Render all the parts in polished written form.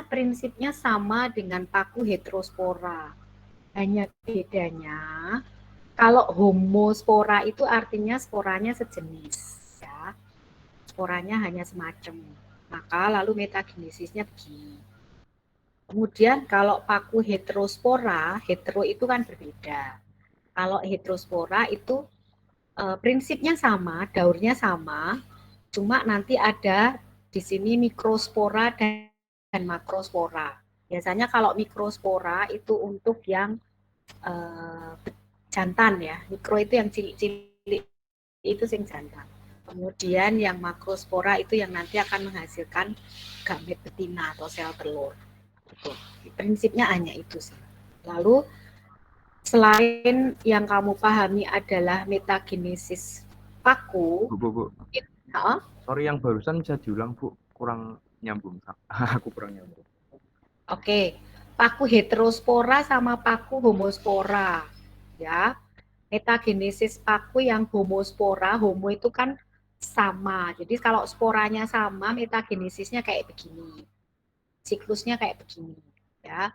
prinsipnya sama dengan paku heterospora. Hanya bedanya, kalau homospora itu artinya sporanya sejenis, ya. Sporanya hanya semacam. Maka lalu metagenesisnya begini. Kemudian kalau paku heterospora, hetero itu kan berbeda. Kalau heterospora itu prinsipnya sama, daurnya sama, cuma nanti ada di sini mikrospora dan makrospora. Biasanya kalau mikrospora itu untuk yang jantan ya, mikro itu yang cilik-cilik itu sing jantan. Kemudian yang makrospora itu yang nanti akan menghasilkan gamet betina atau sel telur. Gitu. Prinsipnya hanya itu sih. Lalu selain yang kamu pahami adalah metagenesis paku, Bu. ya, Sorry, yang barusan bisa diulang, Bu. Kurang nyambung. Aku kurang nyambung. oke, paku heterospora sama paku homospora, ya. Metagenesis paku yang homospora, homo itu kan sama. Jadi kalau sporanya sama, metagenesisnya kayak begini. Siklusnya kayak begini, ya.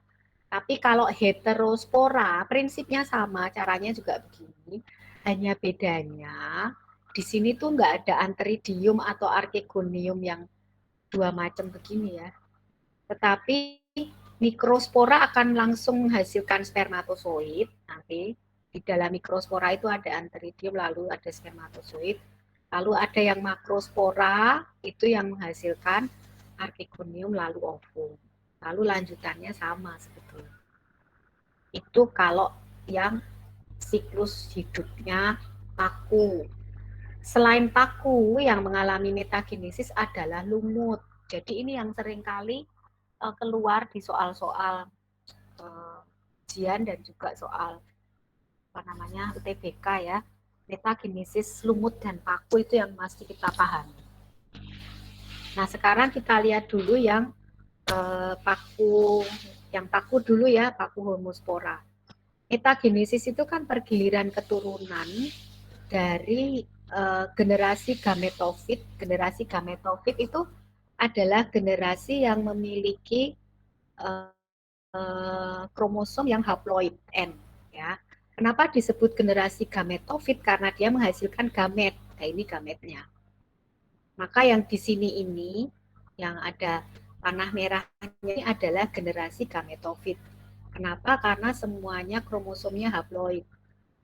Tapi kalau heterospora, prinsipnya sama, caranya juga begini. Hanya bedanya, di sini tuh nggak ada antheridium atau archegonium yang dua macam begini ya. Tetapi mikrospora akan langsung menghasilkan spermatozoid. Nanti di dalam mikrospora itu ada antheridium, lalu ada spermatozoid. Lalu ada yang makrospora, itu yang menghasilkan archegonium, lalu ovum. Lalu lanjutannya sama sebetulnya. Itu kalau yang siklus hidupnya paku. Selain paku, yang mengalami metagenesis adalah lumut. Jadi ini yang seringkali keluar di soal-soal ujian dan juga soal apa namanya UTBK ya. Metagenesis lumut dan paku itu yang mesti kita pahami. Nah sekarang kita lihat dulu yang paku dulu ya, paku homospora. Metagenesis itu kan pergiliran keturunan dari generasi gametofit. Generasi gametofit itu adalah generasi yang memiliki kromosom yang haploid N, ya. Kenapa disebut generasi gametofit? Karena dia menghasilkan gamet. Nah, ini gametnya. Maka yang di sini ini yang ada panah merahnya ini adalah generasi gametofit. Kenapa? Karena semuanya kromosomnya haploid.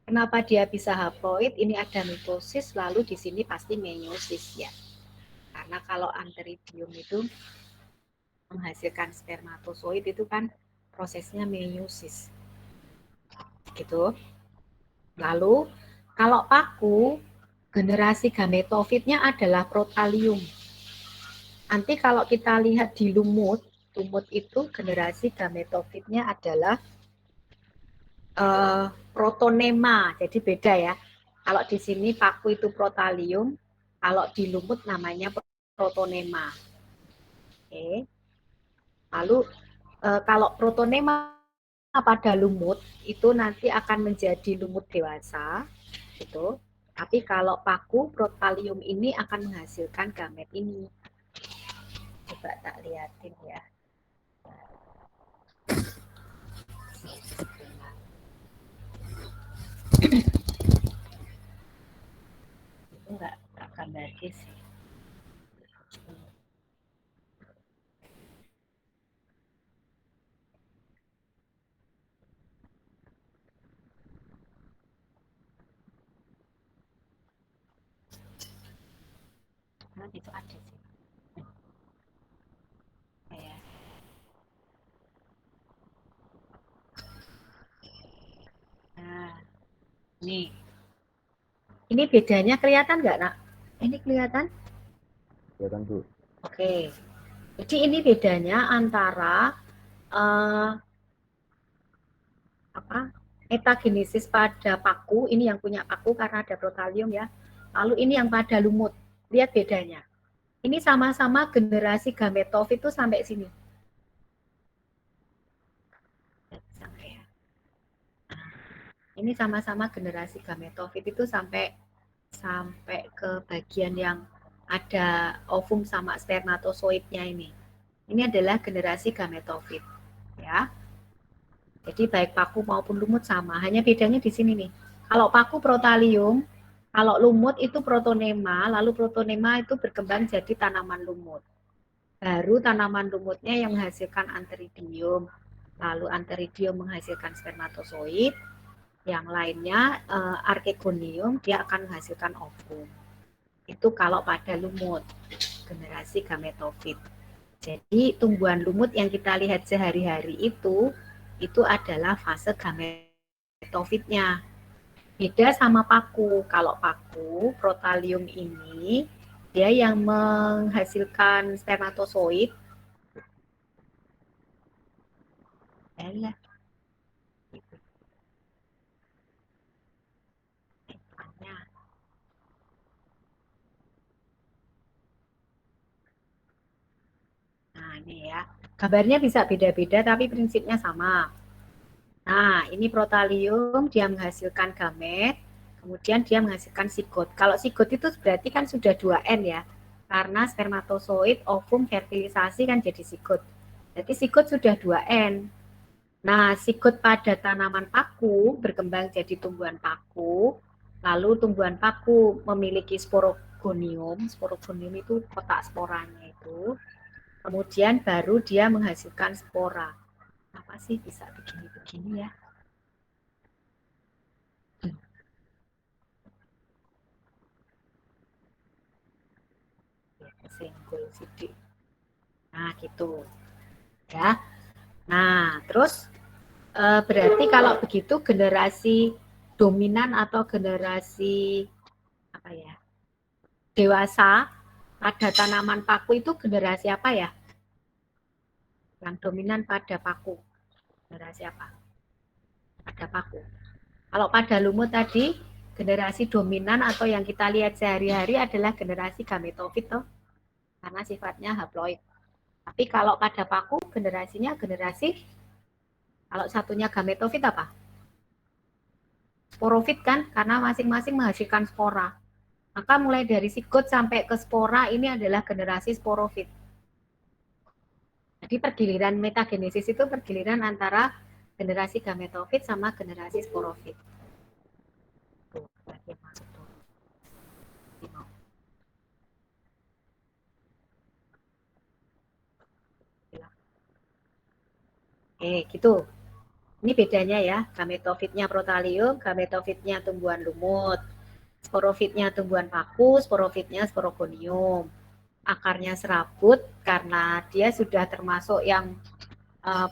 Kenapa dia bisa haploid? Ini ada mitosis, lalu di sini pasti meiosis ya. Karena kalau antheridium itu menghasilkan spermatozoid itu kan prosesnya meiosis. Gitu. Lalu kalau paku, generasi gametofitnya adalah protalium. Nanti kalau kita lihat di lumut itu generasi gametofitnya adalah protonema. Jadi beda ya. Kalau di sini paku itu protalium, kalau di lumut namanya protonema. Oke. Lalu kalau protonema pada lumut itu nanti akan menjadi lumut dewasa, gitu. Tapi kalau paku protalium ini akan menghasilkan gamet ini. Coba tak liatin ya. Itu nggak gambarnya sih. Nah, itu ada sih. Ya. Nah, nih. Ini bedanya kelihatan nggak, Nak? Ini kelihatan? Kelihatan, Bu. Oke. Jadi ini bedanya antara apa? Metagenesis pada paku, ini yang punya paku karena ada protalium ya. Lalu ini yang pada lumut. Lihat bedanya. Ini sama-sama generasi gametofit itu sampai sini. Sampai ya. Ini sama-sama generasi gametofit itu sampai ke bagian yang ada ovum sama spermatozoidnya ini. Ini adalah generasi gametofit, ya. Jadi baik paku maupun lumut sama, hanya bedanya di sini nih. Kalau paku protalium, kalau lumut itu protonema, lalu protonema itu berkembang jadi tanaman lumut. Baru tanaman lumutnya yang menghasilkan antheridium, lalu antheridium menghasilkan spermatozoid, yang lainnya archegonium dia akan menghasilkan ovum. Itu kalau pada lumut, generasi gametofit. Jadi tumbuhan lumut yang kita lihat sehari-hari itu adalah fase gametofitnya. Beda sama paku. Kalau paku, protalium ini dia yang menghasilkan spermatozoid. Elah. Nah, ini ya. Gambarnya bisa beda-beda tapi prinsipnya sama. Nah, ini protalium, dia menghasilkan gamet, kemudian dia menghasilkan sigot. Kalau sigot itu berarti kan sudah 2N ya, karena spermatozoid, ovum, fertilisasi kan jadi sigot. Jadi sigot sudah 2N. Nah, sigot pada tanaman paku berkembang jadi tumbuhan paku, lalu tumbuhan paku memiliki sporogonium, sporogonium itu kotak sporanya itu, kemudian baru dia menghasilkan spora. Apa sih bisa begini-begini ya? Senggol sidik. Nah, gitu. Ya. Nah, terus berarti kalau begitu generasi dominan atau generasi apa ya? Dewasa pada tanaman paku itu generasi apa ya? Yang dominan pada paku. Generasi apa? Pada paku. Kalau pada lumut tadi, generasi dominan atau yang kita lihat sehari-hari adalah generasi gametofit toh, karena sifatnya haploid. Tapi kalau pada paku generasinya generasi, kalau satunya gametofit apa? Sporofit kan, karena masing-masing menghasilkan spora. Maka mulai dari sigot sampai ke spora ini adalah generasi sporofit. Jadi pergiliran metagenesis itu pergiliran antara generasi gametofit sama generasi sporofit. Tuh, bagian masuk tuh. Gitu. Ini bedanya ya, gametofitnya protalium, gametofitnya tumbuhan lumut, sporofitnya tumbuhan paku, sporofitnya sporogonium. Akarnya serabut karena dia sudah termasuk yang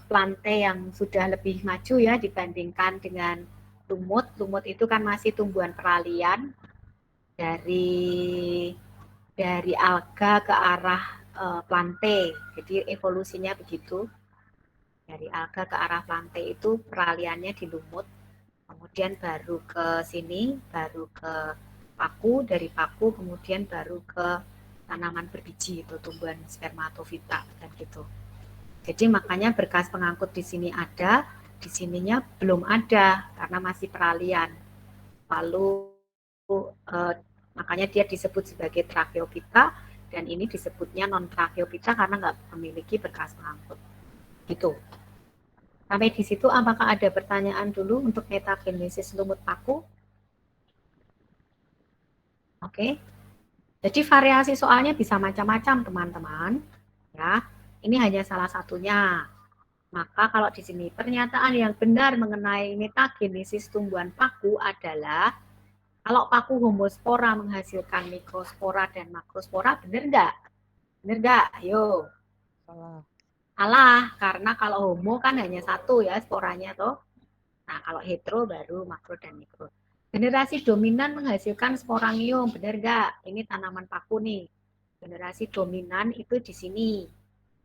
plante yang sudah lebih maju ya dibandingkan dengan lumut. Lumut itu kan masih tumbuhan peralihan dari alga ke arah plante. Jadi evolusinya begitu. Dari alga ke arah plante itu peraliannya di lumut. Kemudian baru ke sini, baru ke paku, dari paku kemudian baru ke tanaman berbiji itu tumbuhan spermatofita dan gitu. Jadi makanya berkas pengangkut di sini ada, di sininya belum ada karena masih peralihan. Lalu makanya dia disebut sebagai tracheophyta dan ini disebutnya non tracheophyta karena nggak memiliki berkas pengangkut. Gitu. Sampai di situ apakah ada pertanyaan dulu untuk metagenesis lumut paku? Oke. Jadi variasi soalnya bisa macam-macam teman-teman. Ya, ini hanya salah satunya. Maka kalau di sini pernyataan yang benar mengenai metagenesis tumbuhan paku adalah kalau paku homospora menghasilkan mikrospora dan makrospora, benar nggak? Benar nggak? Ayo. Salah. Salah, karena kalau homo kan hanya satu ya sporanya toh. Nah, kalau hetero baru makro dan mikro. Generasi dominan menghasilkan sporangium, benar nggak? Ini tanaman paku nih. Generasi dominan itu di sini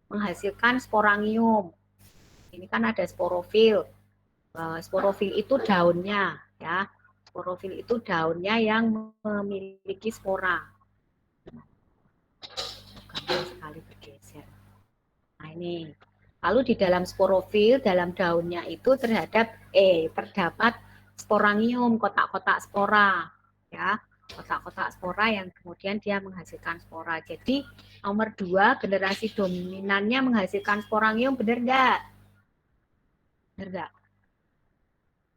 menghasilkan sporangium. Ini kan ada sporofil. Sporofil itu daunnya, ya. Sporofil itu daunnya yang memiliki spora. Gampang sekali bergeser. Nah ini. Lalu di dalam sporofil, dalam daunnya itu terdapat sporangium, kotak-kotak spora, ya. kotak-kotak spora yang kemudian dia menghasilkan spora. Jadi nomor 2 generasi dominannya menghasilkan sporangium, benar nggak? Benar nggak?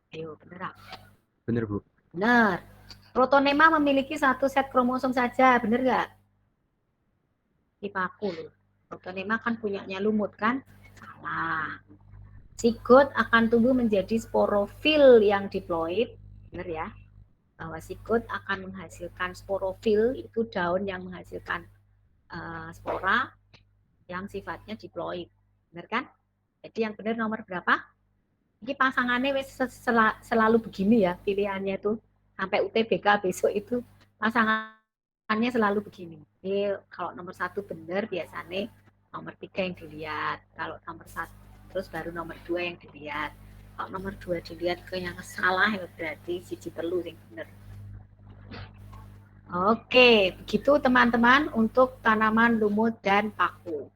Ayo, benar. Bener, Bu. Benar. Protonema memiliki satu set kromosom saja, benar nggak? Di paku loh. Protonema kan punyanya lumut kan? Salah. Zigot akan tumbuh menjadi sporofil yang diploid, benar ya? Bahwa zigot akan menghasilkan sporofil, itu daun yang menghasilkan spora yang sifatnya diploid, benar kan? Jadi yang benar nomor berapa? Ini pasangannya selalu begini ya pilihannya tuh sampai UTBK besok itu pasangannya selalu begini. Jadi kalau nomor 1 benar biasanya nomor 3 yang dilihat. Kalau nomor 1 terus baru nomor 2 yang dilihat. Kalau nomor 2 dilihat ke yang salah ya berarti siji perlu yang benar. Oke, begitu teman-teman untuk tanaman lumut dan paku.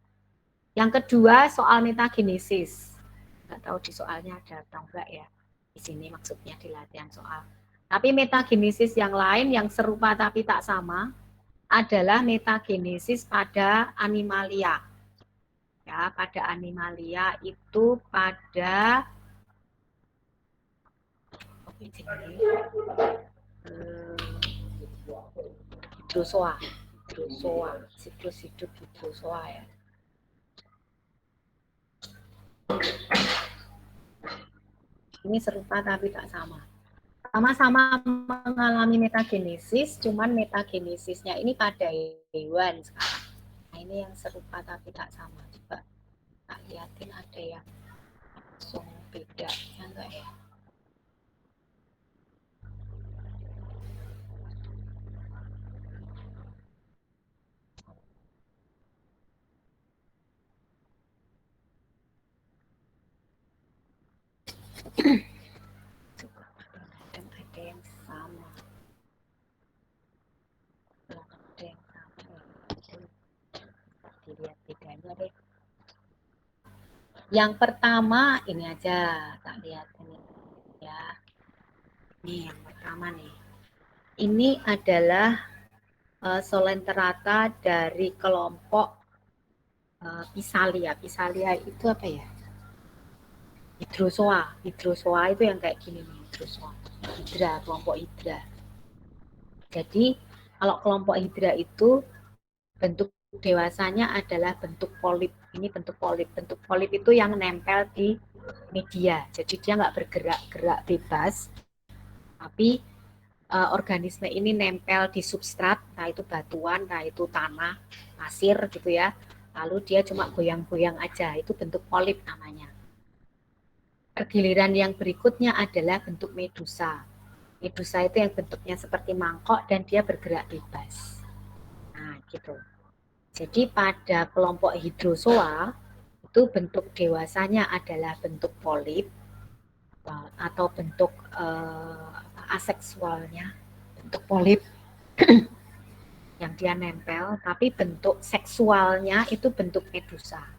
Yang kedua soal metagenesis. Nggak tahu di soalnya ada atau enggak ya. Di sini maksudnya di latihan soal. Tapi metagenesis yang lain yang serupa tapi tak sama adalah metagenesis pada animalia. Ya, pada animalia itu pada hidrozoa. Siklus hidup hidrozoa ya. Ini serupa tapi tak sama. Sama-sama mengalami metagenesis, cuman metagenesisnya ini pada hewan sekarang. Nah, ini yang serupa tapi tak sama. Coba tak lihatin ada yang langsung beda ya enggak ya? Coba ada yang sama. Ada yang sama. Dilihat bedanya deh. Yang pertama ini aja tak lihat ini ya. Nih yang pertama nih. Ini adalah Solenterata dari kelompok Pisalia. Pisalia itu apa ya? Hidrozoa. Hidrozoa itu yang kayak gini nih, hidrozoa. Hidra, kelompok hidra. Jadi kalau kelompok hidra itu bentuk dewasanya adalah bentuk polip. Ini bentuk polip. Bentuk polip itu yang nempel di media. Jadi dia nggak bergerak-gerak bebas, tapi organisme ini nempel di substrat, nah itu batuan, nah itu tanah, pasir gitu ya. Lalu dia cuma goyang-goyang aja, itu bentuk polip namanya. Giliran yang berikutnya adalah bentuk medusa. Medusa itu yang bentuknya seperti mangkok dan dia bergerak bebas. Nah, gitu. Jadi pada kelompok hidrozoa itu bentuk dewasanya adalah bentuk polip atau bentuk aseksualnya, bentuk polip yang dia nempel, tapi bentuk seksualnya itu bentuk medusa.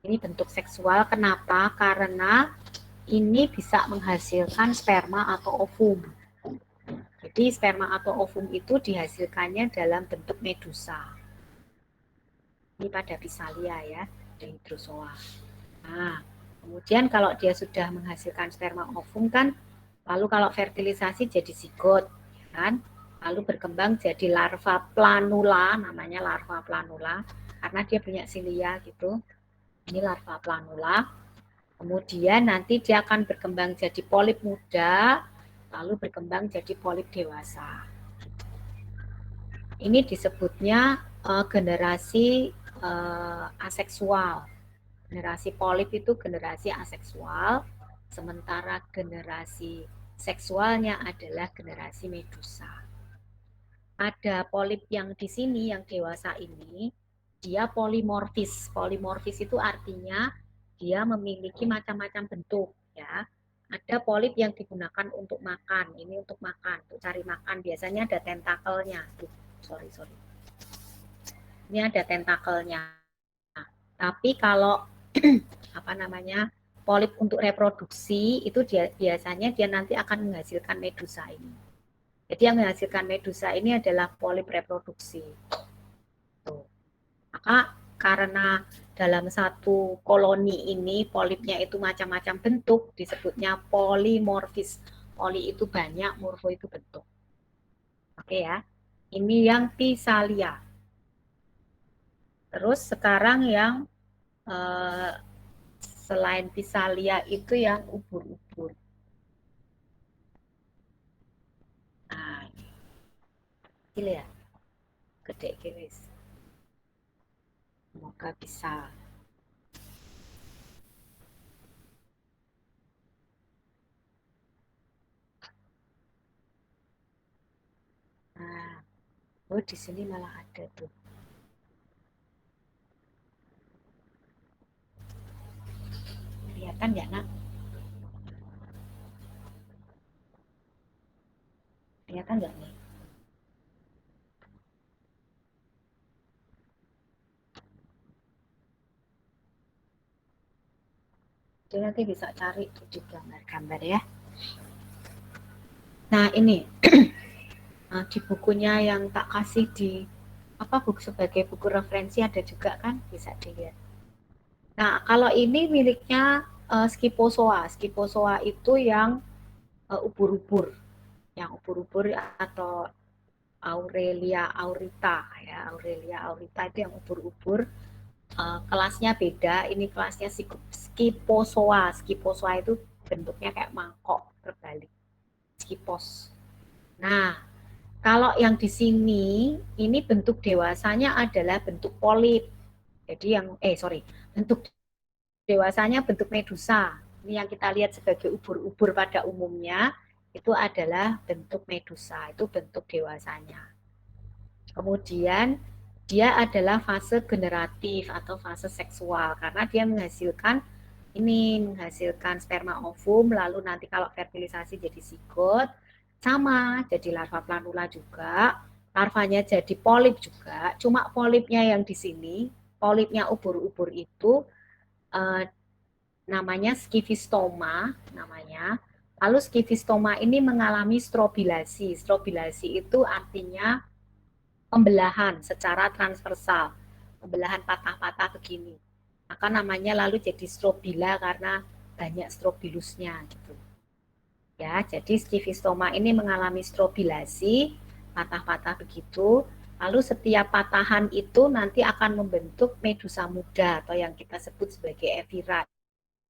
Ini bentuk seksual, kenapa? Karena ini bisa menghasilkan sperma atau ovum. Jadi sperma atau ovum itu dihasilkannya dalam bentuk medusa. Ini pada Pisalia ya, di hidrozoa. Nah, kemudian kalau dia sudah menghasilkan sperma ovum kan, lalu kalau fertilisasi jadi zigot, ya kan? Lalu berkembang jadi larva planula, namanya larva planula, karena dia punya silia gitu. Ini larva planula. Kemudian nanti dia akan berkembang jadi polip muda, lalu berkembang jadi polip dewasa. Ini disebutnya generasi aseksual. Generasi polip itu generasi aseksual, sementara generasi seksualnya adalah generasi medusa. Ada polip yang di sini, yang dewasa ini, dia polimorfis. Polimorfis itu artinya dia memiliki macam-macam bentuk, ya. Ada polip yang digunakan untuk makan, ini untuk makan, untuk cari makan. Biasanya ada tentakelnya. Sorry. Ini ada tentakelnya. Tapi kalau apa namanya polip untuk reproduksi itu biasanya dia nanti akan menghasilkan medusa ini. Jadi yang menghasilkan medusa ini adalah polip reproduksi. Tuh. Maka karena dalam satu koloni ini polipnya itu macam-macam bentuk, disebutnya polimorfis. Poli itu banyak, morfo itu bentuk. Oke ya. Ini yang Pisalia. Terus sekarang yang eh, selain Pisalia itu yang ubur-ubur. Nah, ini ya, gede guys. Semoga bisa. Nah, oh di sini malah ada tuh. Kelihatan ya, Nak? Kelihatan nggak nih? Jadi nanti bisa cari di gambar-gambar ya. Nah, ini nah, di bukunya yang tak kasih di apa buku sebagai buku referensi ada juga kan, bisa dilihat. Nah, kalau ini miliknya Scyphozoa. Scyphozoa itu yang ubur-ubur, yang ubur-ubur atau Aurelia aurita ya. Aurelia aurita itu yang ubur-ubur. Kelasnya beda, ini kelasnya Scyphozoa. Scyphozoa itu bentuknya kayak mangkok terbalik. Scyphos. Nah, kalau yang di sini ini bentuk dewasanya adalah bentuk polip. Jadi yang bentuk dewasanya bentuk medusa. Ini yang kita lihat sebagai ubur-ubur pada umumnya itu adalah bentuk medusa, itu bentuk dewasanya. Kemudian dia adalah fase generatif atau fase seksual karena dia menghasilkan sperma ovum, lalu nanti kalau fertilisasi jadi zigot, sama jadi larva planula juga, larvanya jadi polip juga, cuma polipnya yang di sini, polipnya ubur-ubur itu namanya skifistoma namanya. Lalu skifistoma ini mengalami strobilasi. Strobilasi itu artinya pembelahan secara transversal, pembelahan patah-patah begini. Maka namanya lalu jadi strobila karena banyak strobilusnya gitu. Ya, jadi skifistoma ini mengalami strobilasi, patah-patah begitu. Lalu setiap patahan itu nanti akan membentuk medusa muda atau yang kita sebut sebagai evira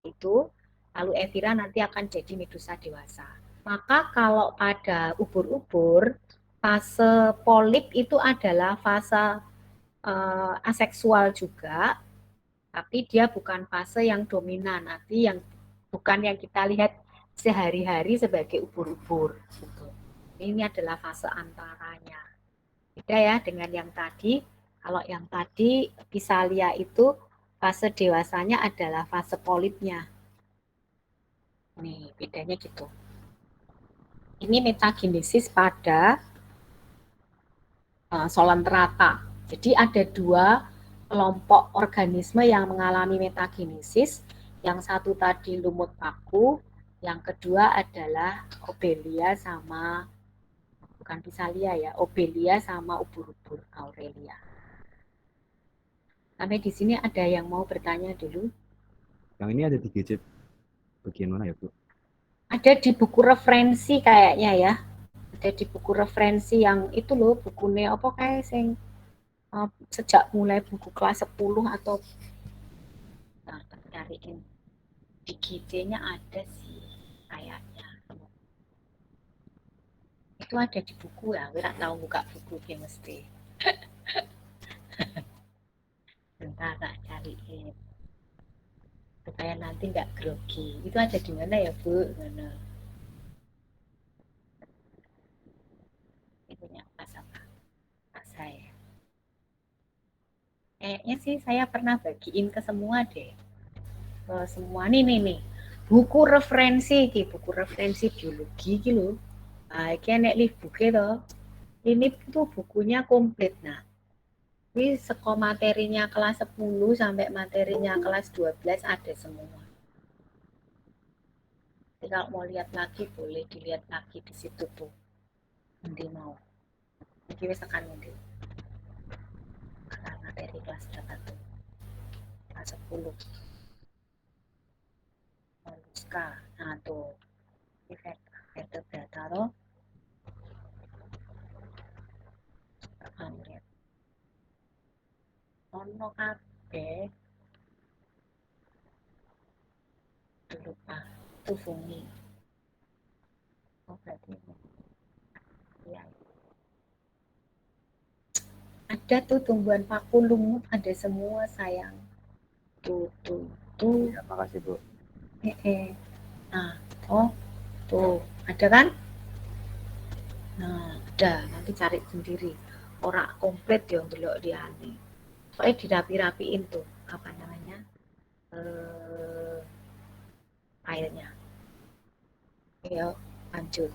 itu. Lalu evira nanti akan jadi medusa dewasa. Maka kalau pada ubur-ubur, fase polip itu adalah fase aseksual juga, tapi dia bukan fase yang dominan, nanti yang bukan yang kita lihat sehari-hari sebagai ubur-ubur. Gitu. Ini adalah fase antaranya. Beda ya dengan yang tadi. Kalau yang tadi Pisalia itu fase dewasanya adalah fase polipnya. Nih, bedanya gitu. Ini metagenesis pada Solenterata. Jadi ada dua kelompok organisme yang mengalami metagenesis. Yang satu tadi lumut paku, yang kedua adalah Obelia sama bukan Pisalia ya, Obelia sama ubur-ubur Aurelia. Sampai di sini ada yang mau bertanya dulu? Yang ini ada di gadget bagian mana ya, Bu? Ada di buku referensi kayaknya ya. Ada di buku referensi yang itu loh, bukunya apa kayak sing sejak mulai buku kelas 10 atau cariin di GT-nya ada sih kayaknya. Itu ada di buku ya, nggak tahu buka buku dia mesti. Bentar tak cariin supaya nanti nggak grogi. Itu ada di mana ya Bu? Mana? Itunya pas apa? Pas saya. Kayaknya sih saya pernah bagiin ke semua deh. Ke semua nih. Buku referensi buku referensi biologi gitu. Nah, iki nek lift buku to. Ini tuh bukunya komplit. Nah, ini materinya kelas 10 sampai materinya kelas 12 ada semua. Jadi kalau mau lihat lagi boleh dilihat lagi di situ tuh. Nanti mau. Iki wis tekan nanti. Karena materi kelas berapa tuh? Kelas 10. Moluska. Nah tuh. Ini vertebrata loh. Kamu lihat. Ono kabeh. Lupa. Itu fungi. Oh berarti ini. Ya. Ada tuh tumbuhan paku lumut, ada semua sayang. Tuh. Ya, makasih Bu. Nah, tuh, ada kan? Nah, ada. Nanti cari sendiri. Ora komplit ya delok liyane. Soalnya dirapi-rapiin tuh, apa namanya? Filenya. Ya, lanjut.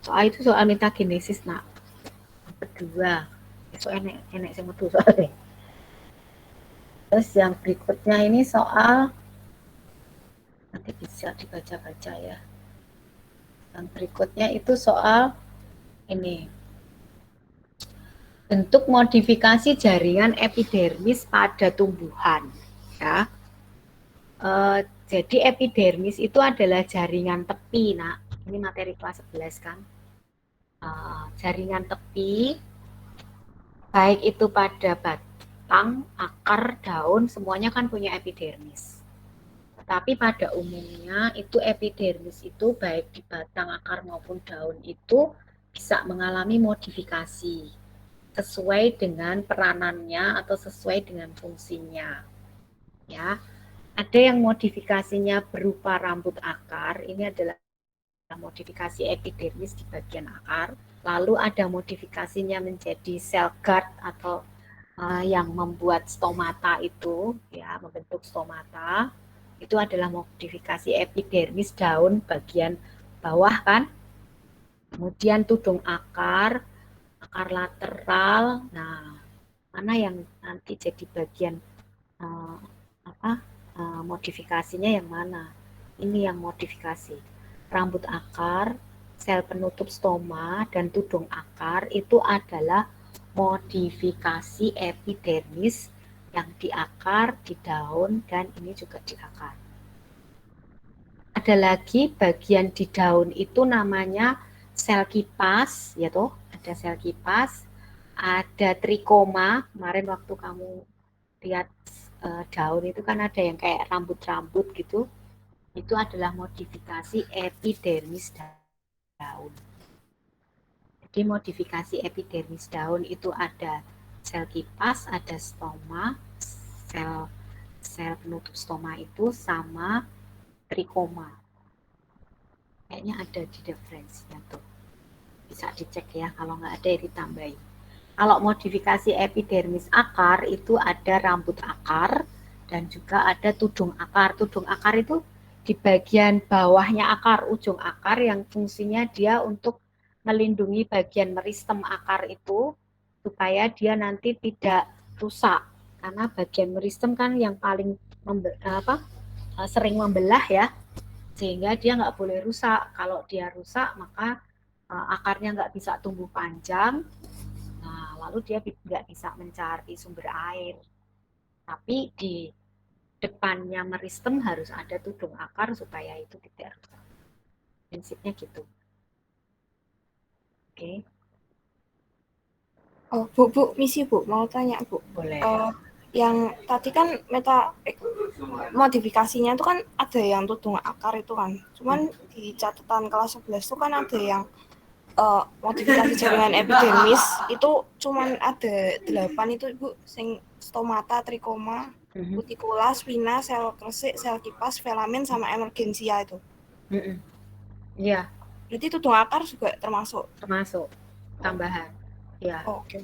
Soal itu soal metagenesis, nak. Kedua. So enek sing metu soalnya. Terus yang berikutnya ini soal nanti bisa dibaca-baca ya. Yang berikutnya itu soal ini. Bentuk modifikasi jaringan epidermis pada tumbuhan. Ya. Jadi epidermis itu adalah jaringan tepi, nak. Ini materi kelas 11 kan. Jaringan tepi, baik itu pada batang, akar, daun, semuanya kan punya epidermis. Tapi pada umumnya itu epidermis itu baik di batang, akar maupun daun itu bisa mengalami modifikasi sesuai dengan peranannya atau sesuai dengan fungsinya. Ya, ada yang modifikasinya berupa rambut akar, ini adalah modifikasi epidermis di bagian akar. Lalu ada modifikasinya menjadi cell guard atau yang membuat stomata itu, ya, membentuk stomata. Itu adalah modifikasi epidermis daun bagian bawah kan. Kemudian tudung akar lateral. Nah, mana yang nanti jadi bagian modifikasinya yang mana? Ini yang modifikasi. Rambut akar, sel penutup stoma, dan tudung akar itu adalah modifikasi epidermis yang di akar, di daun, dan ini juga di akar. Ada lagi bagian di daun itu namanya sel kipas, ya toh, ada sel kipas, ada trikoma. Kemarin waktu kamu lihat daun itu kan ada yang kayak rambut-rambut gitu, itu adalah modifikasi epidermis daun. Jadi modifikasi epidermis daun itu ada sel kipas, ada stoma, sel penutup stoma itu sama trikoma. Kayaknya ada di referensinya tuh. Bisa dicek ya, kalau nggak ada ya ditambahin. Kalau modifikasi epidermis akar itu ada rambut akar dan juga ada tudung akar. Tudung akar itu di bagian bawahnya akar, ujung akar yang fungsinya dia untuk melindungi bagian meristem akar itu supaya dia nanti tidak rusak. Karena bagian meristem kan yang paling sering membelah ya, sehingga dia nggak boleh rusak. Kalau dia rusak maka akarnya nggak bisa tumbuh panjang. Nah, lalu dia nggak bisa mencari sumber air. Tapi di depannya meristem harus ada tudung akar supaya itu tidak rusak. Prinsipnya gitu. Oke. Oh, Bu, misi Bu, mau tanya Bu. Boleh. Yang tadi kan modifikasinya itu kan ada yang tudung akar itu kan. Cuman di catatan kelas 11 itu kan ada yang modifikasi jaringan epidermis itu cuman ada 8 itu Bu, sing stomata, trikoma, cuticula, spina, sel kresik, sel kipas, filamen sama emergensia itu. Iya. Berarti tudung akar juga termasuk? Termasuk tambahan. Ya. Oke.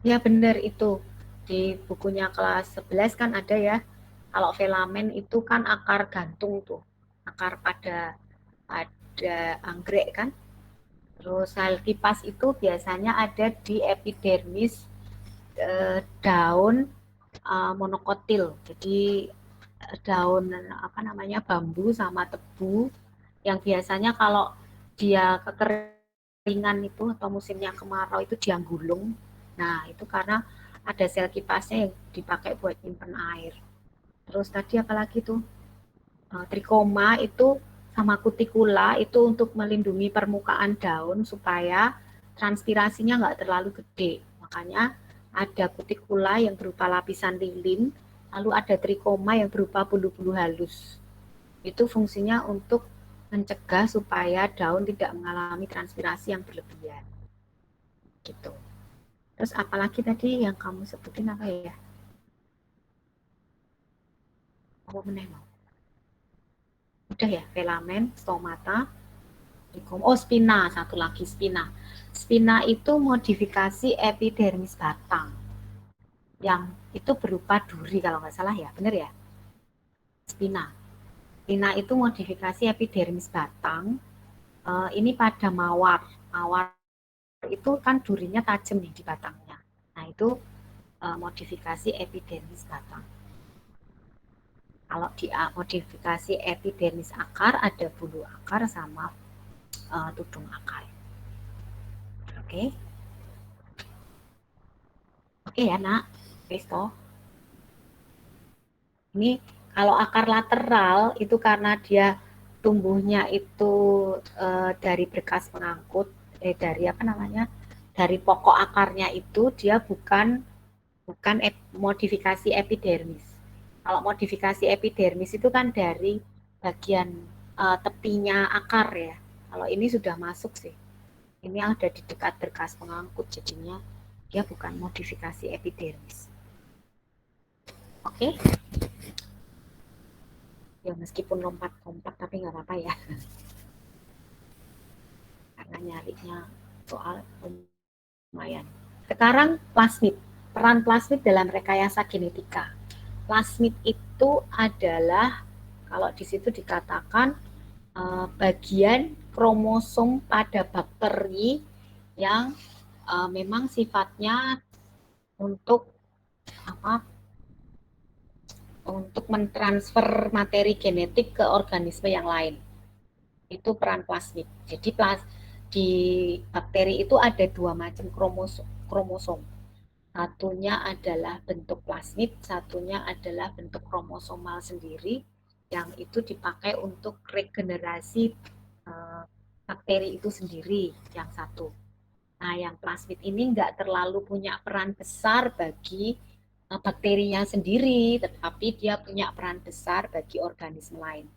Ya benar itu. Di bukunya kelas 11 kan ada ya. Kalau filamen itu kan akar gantung tuh. Akar pada anggrek kan. Terus sel kipas itu biasanya ada di epidermis daun monokotil. Jadi daun bambu sama tebu yang biasanya kalau dia kekeringan itu atau musimnya kemarau itu dia gulung. Nah, itu karena ada sel kipasnya yang dipakai buat nyimpen air. Terus tadi apalagi tuh? Trikoma itu sama kutikula itu untuk melindungi permukaan daun supaya transpirasinya nggak terlalu gede. Makanya ada kutikula yang berupa lapisan lilin, lalu ada trikoma yang berupa bulu-bulu halus. Itu fungsinya untuk mencegah supaya daun tidak mengalami transpirasi yang berlebihan. Gitu. Terus apalagi tadi yang kamu sebutin apa ya? Apa meneh mau? Udah ya, filamen, stomata, oh, spina, satu lagi spina. Spina itu modifikasi epidermis batang. Yang itu berupa duri kalau nggak salah ya, bener ya? Spina. Spina itu modifikasi epidermis batang. Ini pada mawar. Mawar itu kan durinya tajam nih di batangnya. Nah, itu modifikasi epidermis batang. Kalau di modifikasi epidermis akar, ada bulu akar sama tudung akar. Oke. Oke ya, Nak. Kristo. Ini kalau akar lateral itu karena dia tumbuhnya itu dari berkas pengangkut, dari apa namanya, dari pokok akarnya itu dia bukan modifikasi epidermis. Kalau modifikasi epidermis itu kan dari bagian tepinya akar ya. Kalau ini sudah masuk sih. Ini ada di dekat berkas pengangkut, jadinya dia bukan modifikasi epidermis. Oke? Ya meskipun lompat-lompat tapi nggak apa-apa ya. Karena nyarinya soal lumayan. Sekarang plasmid. Peran plasmid dalam rekayasa genetika. Plasmid itu adalah kalau di situ dikatakan bagian kromosom pada bakteri yang memang sifatnya untuk apa? Untuk mentransfer materi genetik ke organisme yang lain. Itu peran plasmid. Jadi di bakteri itu ada dua macam kromosom. Satunya adalah bentuk plasmid, satunya adalah bentuk kromosomal sendiri yang itu dipakai untuk regenerasi bakteri itu sendiri, yang satu. Nah, yang plasmid ini nggak terlalu punya peran besar bagi bakterinya sendiri, tetapi dia punya peran besar bagi organisme lain.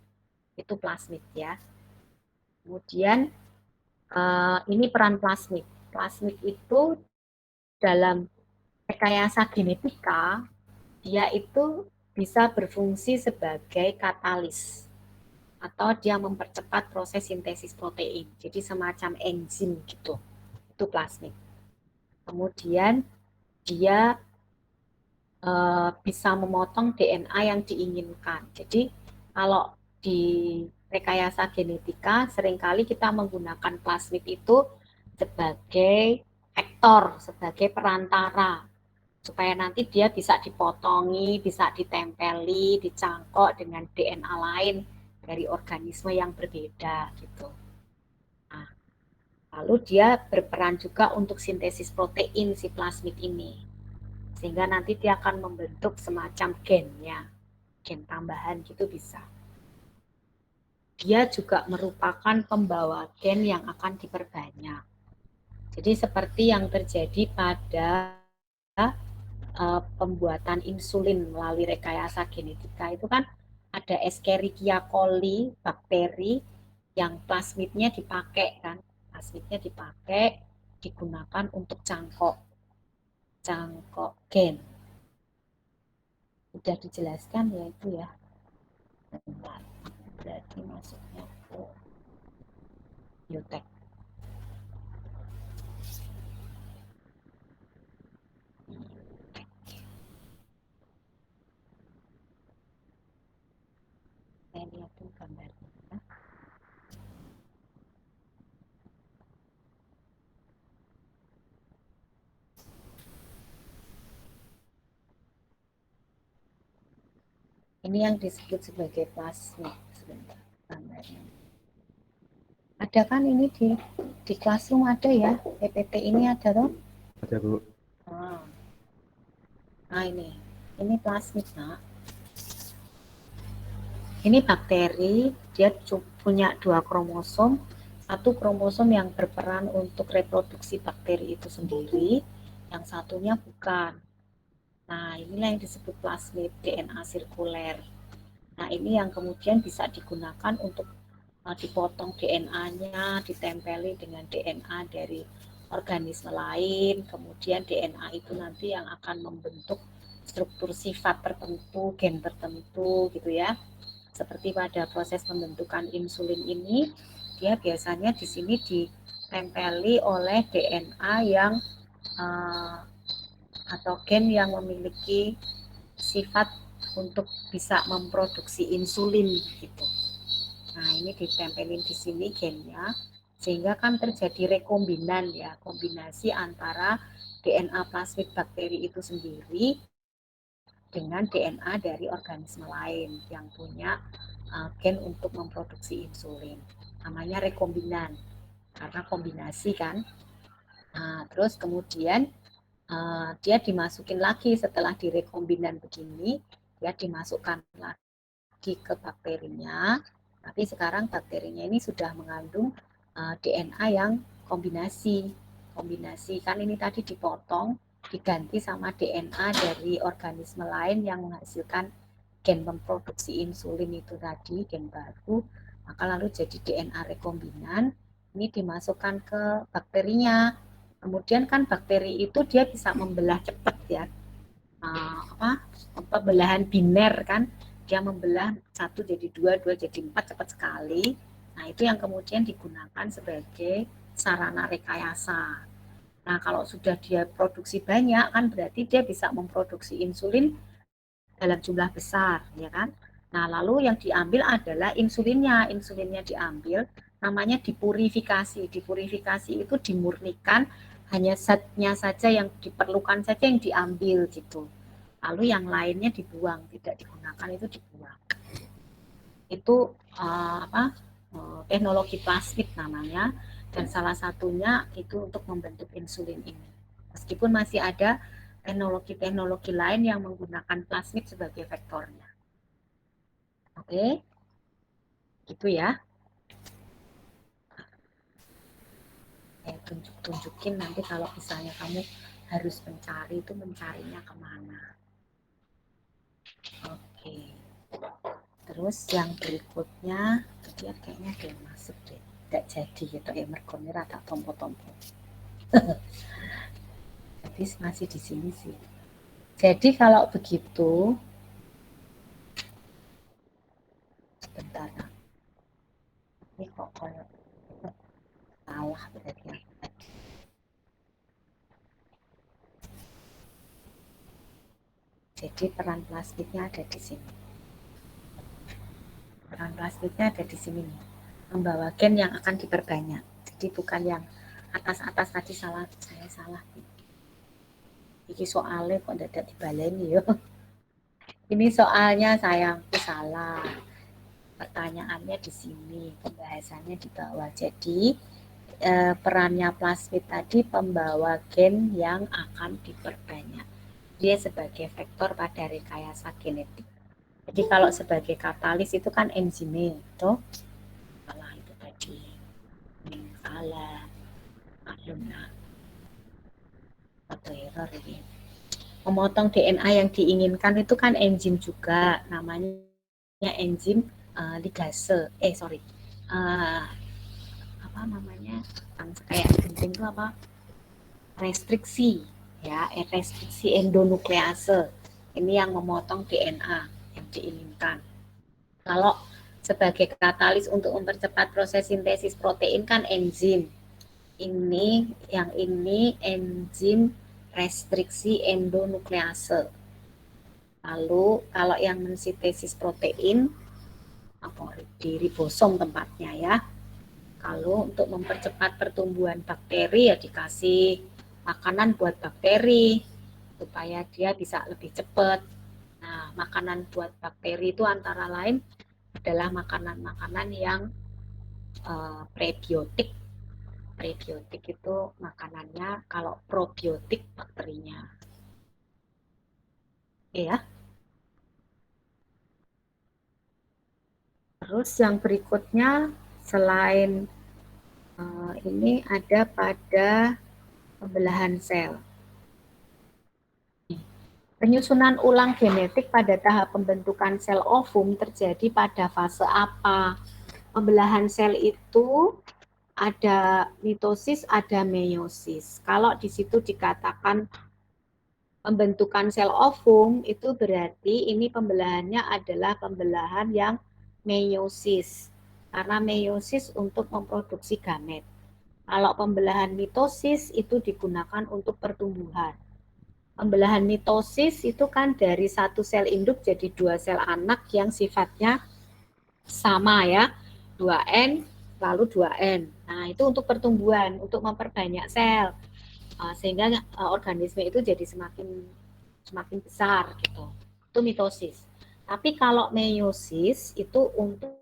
Itu plasmid ya. Kemudian ini peran plasmid. Plasmid itu dalam rekayasa genetika, dia itu bisa berfungsi sebagai katalis atau dia mempercepat proses sintesis protein. Jadi semacam enzim gitu. Itu plasmid. Kemudian dia bisa memotong DNA yang diinginkan. Jadi kalau di rekayasa genetika seringkali kita menggunakan plasmid itu sebagai vektor, sebagai perantara supaya nanti dia bisa dipotongi, bisa ditempeli, dicangkok dengan DNA lain dari organisme yang berbeda gitu. Nah, lalu dia berperan juga untuk sintesis protein si plasmid ini. Sehingga nanti dia akan membentuk semacam gennya, gen tambahan gitu bisa. Dia juga merupakan pembawa gen yang akan diperbanyak. Jadi seperti yang terjadi pada pembuatan insulin melalui rekayasa genetika itu kan ada Escherichia coli bakteri yang plasmidnya dipakai kan, plasmidnya dipakai digunakan untuk cangkok gen. Sudah dijelaskan ya itu ya. Bentar. Berarti masuknya ke biotek. Saya lihat tuh gambarnya. Ini yang disebut sebagai plasmid sebentar gambarnya. Ada kan ini di Classroom ada ya, PPT ini ada toh? Ada Bu. Nah ini plasmid nak. Ini bakteri, dia punya 2 kromosom, 1 kromosom yang berperan untuk reproduksi bakteri itu sendiri, yang satunya bukan. Nah, inilah yang disebut plasmid DNA sirkuler. Nah, ini yang kemudian bisa digunakan untuk dipotong DNA-nya, ditempeli dengan DNA dari organisme lain, kemudian DNA itu nanti yang akan membentuk struktur sifat tertentu, gen tertentu gitu ya. Seperti pada proses pembentukan insulin ini, dia biasanya di sini ditempeli oleh DNA yang atau gen yang memiliki sifat untuk bisa memproduksi insulin gitu. Nah, ini ditempelin di sini gennya, sehingga kan terjadi rekombinan ya, kombinasi antara DNA plasmid bakteri itu sendiri dengan DNA dari organisme lain yang punya gen untuk memproduksi insulin. Namanya rekombinan, karena kombinasi kan. Nah, terus kemudian dia dimasukin lagi setelah direkombinan begini, dia dimasukkan lagi ke bakterinya. Tapi sekarang bakterinya ini sudah mengandung DNA yang kombinasi kan ini tadi dipotong, diganti sama DNA dari organisme lain yang menghasilkan gen memproduksi insulin itu tadi, gen baru, maka lalu jadi DNA rekombinan, ini dimasukkan ke bakterinya. Kemudian kan bakteri itu dia bisa membelah cepat ya, pembelahan biner kan, dia membelah 1 jadi 2, 2 jadi 4 cepat sekali. Nah, itu yang kemudian digunakan sebagai sarana rekayasa. Nah, kalau sudah dia produksi banyak kan berarti dia bisa memproduksi insulin dalam jumlah besar, ya kan? Nah, lalu yang diambil adalah insulinnya. Insulinnya diambil, namanya dipurifikasi. Dipurifikasi itu dimurnikan, hanya zatnya saja yang diperlukan saja yang diambil gitu. Lalu yang lainnya dibuang, tidak digunakan, itu dibuang. Itu teknologi plasmid namanya, dan salah satunya itu untuk membentuk insulin ini. Meskipun masih ada teknologi-teknologi lain yang menggunakan plasmid sebagai vektornya. Oke, gitu ya. Tunjuk-tunjukin nanti kalau misalnya kamu harus mencari itu mencarinya kemana. Oke. Terus yang berikutnya, dia kayaknya ada yang masuk deh. Tidak jadi gitu ya, mergone rata tompo-tompo. Jadi masih di sini sih. Jadi kalau begitu, sebentar. Ini kok kayak salah berarti yang tadi. Jadi peran plastiknya ada di sini. Peran plastiknya ada di sini nih. Membawa gen yang akan diperbanyak. Jadi bukan yang atas-atas tadi salah, saya salah. Ini soalnya kok tidak dibaleni ya. Ini soalnya sayangku salah. Pertanyaannya di sini, pembahasannya di bawah. Jadi perannya plasmid tadi pembawa gen yang akan diperbanyak. Dia sebagai vektor pada rekayasa genetik. Jadi kalau sebagai katalis itu kan enzimnya, toh salah itu tadi. Salah. Maklumlah. Atau error ini. Memotong DNA yang diinginkan itu kan enzim juga, namanya enzim ligase. Apa namanya? Kayak genting itu apa? Restriksi, ya, restriksi endonuklease. Ini yang memotong DNA yang diinginkan. Kalau sebagai katalis untuk mempercepat proses sintesis protein kan enzim. Ini enzim restriksi endonuklease. Lalu kalau yang mensintesis protein di ribosom tempatnya ya. Kalau untuk mempercepat pertumbuhan bakteri ya dikasih makanan buat bakteri supaya dia bisa lebih cepat. Nah, makanan buat bakteri itu antara lain adalah makanan-makanan yang prebiotik. Prebiotik itu makanannya, kalau probiotik bakterinya. Oke ya. Terus yang berikutnya selain ini ada pada pembelahan sel. Penyusunan ulang genetik pada tahap pembentukan sel ovum terjadi pada fase apa? Pembelahan sel itu ada mitosis, ada meiosis. Kalau di situ dikatakan pembentukan sel ovum, itu berarti ini pembelahannya adalah pembelahan yang meiosis. Karena meiosis untuk memproduksi gamet. Kalau pembelahan mitosis itu digunakan untuk pertumbuhan. Pembelahan mitosis itu kan dari satu sel induk jadi dua sel anak yang sifatnya sama ya, 2N lalu 2N. Nah, itu untuk pertumbuhan, untuk memperbanyak sel. Sehingga organisme itu jadi semakin besar gitu. Itu mitosis. Tapi kalau meiosis itu untuk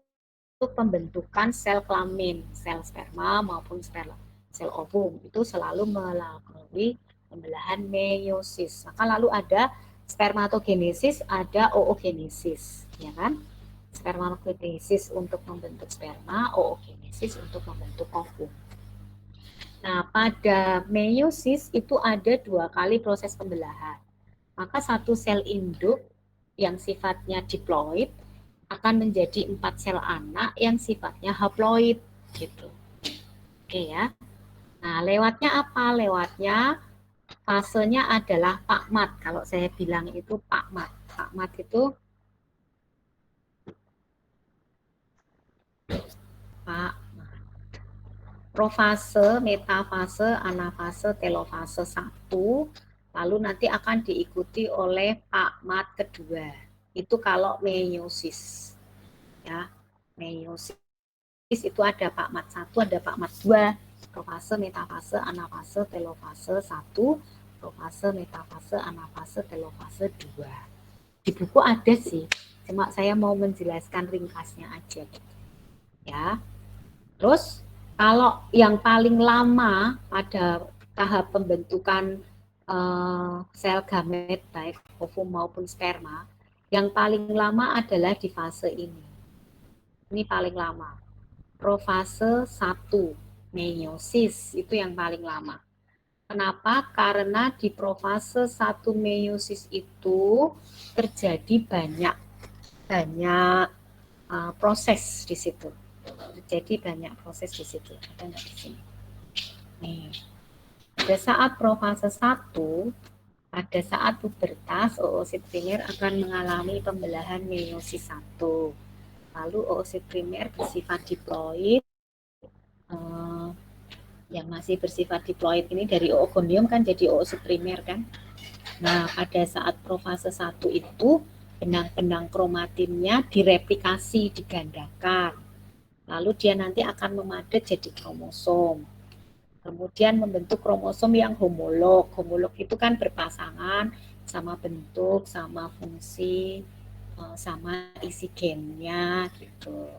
pembentukan sel kelamin, sel sperma maupun sel ovum itu selalu melalui pembelahan meiosis. Maka lalu ada spermatogenesis, ada oogenesis, ya kan? Spermatogenesis untuk membentuk sperma, oogenesis untuk membentuk ovum. Nah, pada meiosis itu ada 2 kali proses pembelahan. Maka satu sel induk yang sifatnya diploid akan menjadi 4 sel anak yang sifatnya haploid gitu. Oke ya. Nah, lewatnya apa? Lewatnya fasenya adalah pakmat. Kalau saya bilang itu pakmat. Pakmat itu profase, metafase, anafase, telofase 1, lalu nanti akan diikuti oleh pakmat kedua. Itu kalau meiosis. Ya, meiosis itu ada pakmat 1, ada pakmat 2, profase, metafase, anafase, telofase 1, profase, metafase, anafase, telofase 2. Di buku ada sih, cuma saya mau menjelaskan ringkasnya aja. Ya. Terus kalau yang paling lama pada tahap pembentukan sel gamet baik ovum maupun sperma, yang paling lama adalah di fase ini. Ini paling lama. Profase 1, meiosis, itu yang paling lama. Kenapa? Karena di profase 1 meiosis itu terjadi banyak proses di situ. Jadi banyak proses di situ. Ada nggak di sini? Nih. Pada saat profase 1, pada saat pubertas, oosit primer akan mengalami pembelahan meiosis 1. Lalu oosit primer bersifat diploid. Yang masih bersifat diploid ini dari oogonium kan jadi oosit primer kan. Nah, pada saat profase 1 itu benang-benang kromatinnya direplikasi, digandakan. Lalu dia nanti akan memadat jadi kromosom. Kemudian membentuk kromosom yang homolog. Homolog itu kan berpasangan, sama bentuk, sama fungsi, sama isi gennya gitu.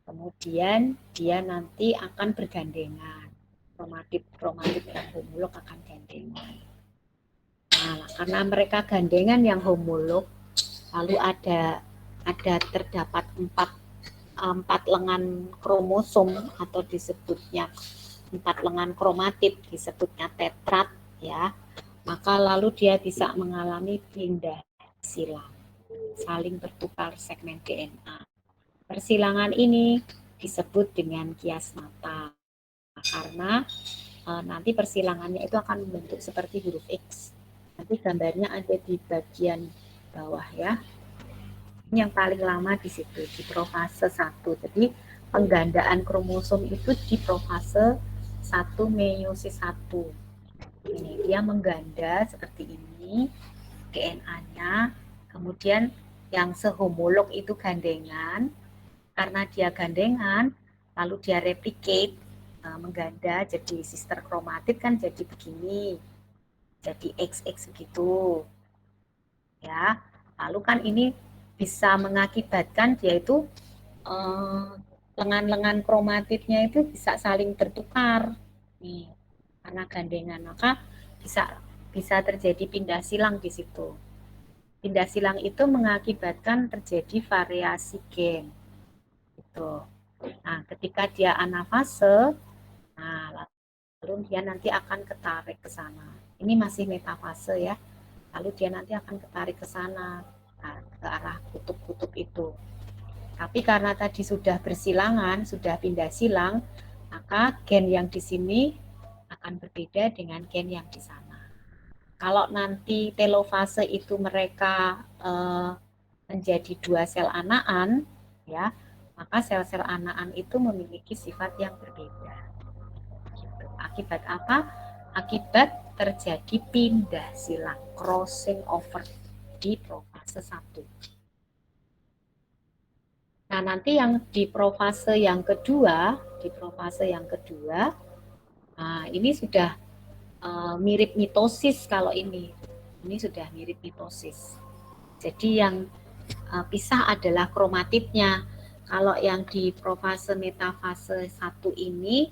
Kemudian dia nanti akan bergandengan. Kromatid yang homolog akan gandengan. Nah, karena mereka gandengan yang homolog, lalu terdapat empat lengan kromosom atau disebutnya 4 lengan kromatid, disebutnya tetrat ya. Maka lalu dia bisa mengalami pindah silang, saling bertukar segmen DNA. Persilangan ini disebut dengan kiasmata karena nanti persilangannya itu akan membentuk seperti huruf X. Nanti gambarnya ada di bagian bawah ya. Ini yang paling lama di situ, di profase 1. Jadi penggandaan kromosom itu di profase 1 meiosis 1. Ini dia mengganda seperti ini DNA-nya. Kemudian yang sehomolog itu gandengan. Karena dia gandengan, lalu dia replicate, mengganda jadi sister kromatid kan jadi begini. Jadi XX gitu. Ya. Lalu kan ini bisa mengakibatkan dia itu lengan-lengan kromatidnya itu bisa saling bertukar nih karena gandengan, maka bisa terjadi pindah silang di situ. Pindah silang itu mengakibatkan terjadi variasi gen gitu. Nah, ketika dia anafase, nah lalu dia nanti akan ketarik ke sana. Ini masih metafase ya. Lalu dia nanti akan ketarik ke sana, ke arah kutub-kutub itu. Tapi karena tadi sudah bersilangan, sudah pindah silang, maka gen yang di sini akan berbeda dengan gen yang di sana. Kalau nanti telofase itu mereka menjadi dua sel anakan, ya, maka sel-sel anakan itu memiliki sifat yang berbeda. Gitu. Akibat apa? Akibat terjadi pindah silang, crossing over di profase 1. Nah, nanti yang di profase yang kedua, nah, ini sudah mirip mitosis kalau ini. Ini sudah mirip mitosis. Jadi yang pisah adalah kromatidnya. Kalau yang di profase metafase 1 ini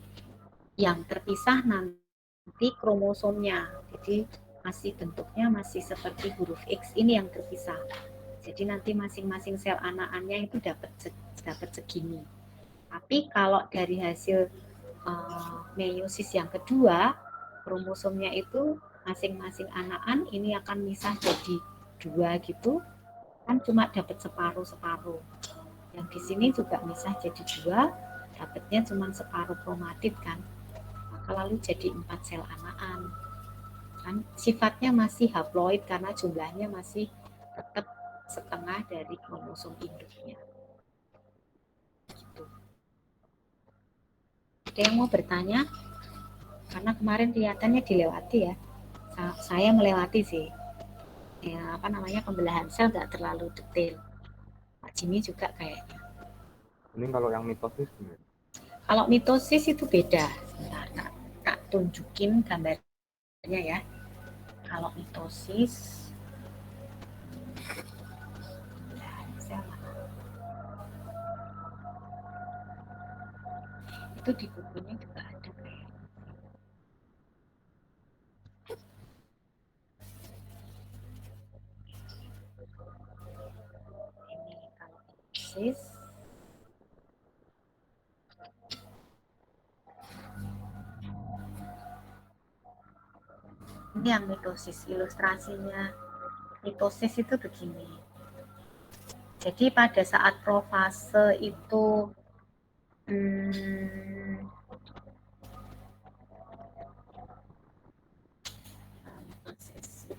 yang terpisah nanti kromosomnya. Jadi bentuknya masih seperti huruf X ini yang terpisah. Jadi nanti masing-masing sel anakannya itu dapat segini. Tapi kalau dari hasil meiosis yang kedua, kromosomnya itu masing-masing anakan ini akan misah jadi 2 gitu, kan cuma dapat separuh-separuh. Yang di sini juga misah jadi 2, dapatnya cuma separuh kromatid kan. Maka lalu jadi 4 sel anakan. Kan sifatnya masih haploid karena jumlahnya masih tetap setengah dari kromosom induknya. Gitu. Ada yang mau bertanya? Karena kemarin kelihatannya dilewati ya. Saya melewati sih. Ya, pembelahan sel nggak terlalu detail. Pak Jimmy juga kayaknya. Ini kalau yang mitosis gimana? Kalau mitosis itu beda. Sebentar, Kak tunjukin gambarnya ya. Kalau mitosis itu di bukunya juga ada kayak. Ini kalau mitosis ini yang mitosis, ilustrasinya mitosis itu begini. Jadi pada saat profase itu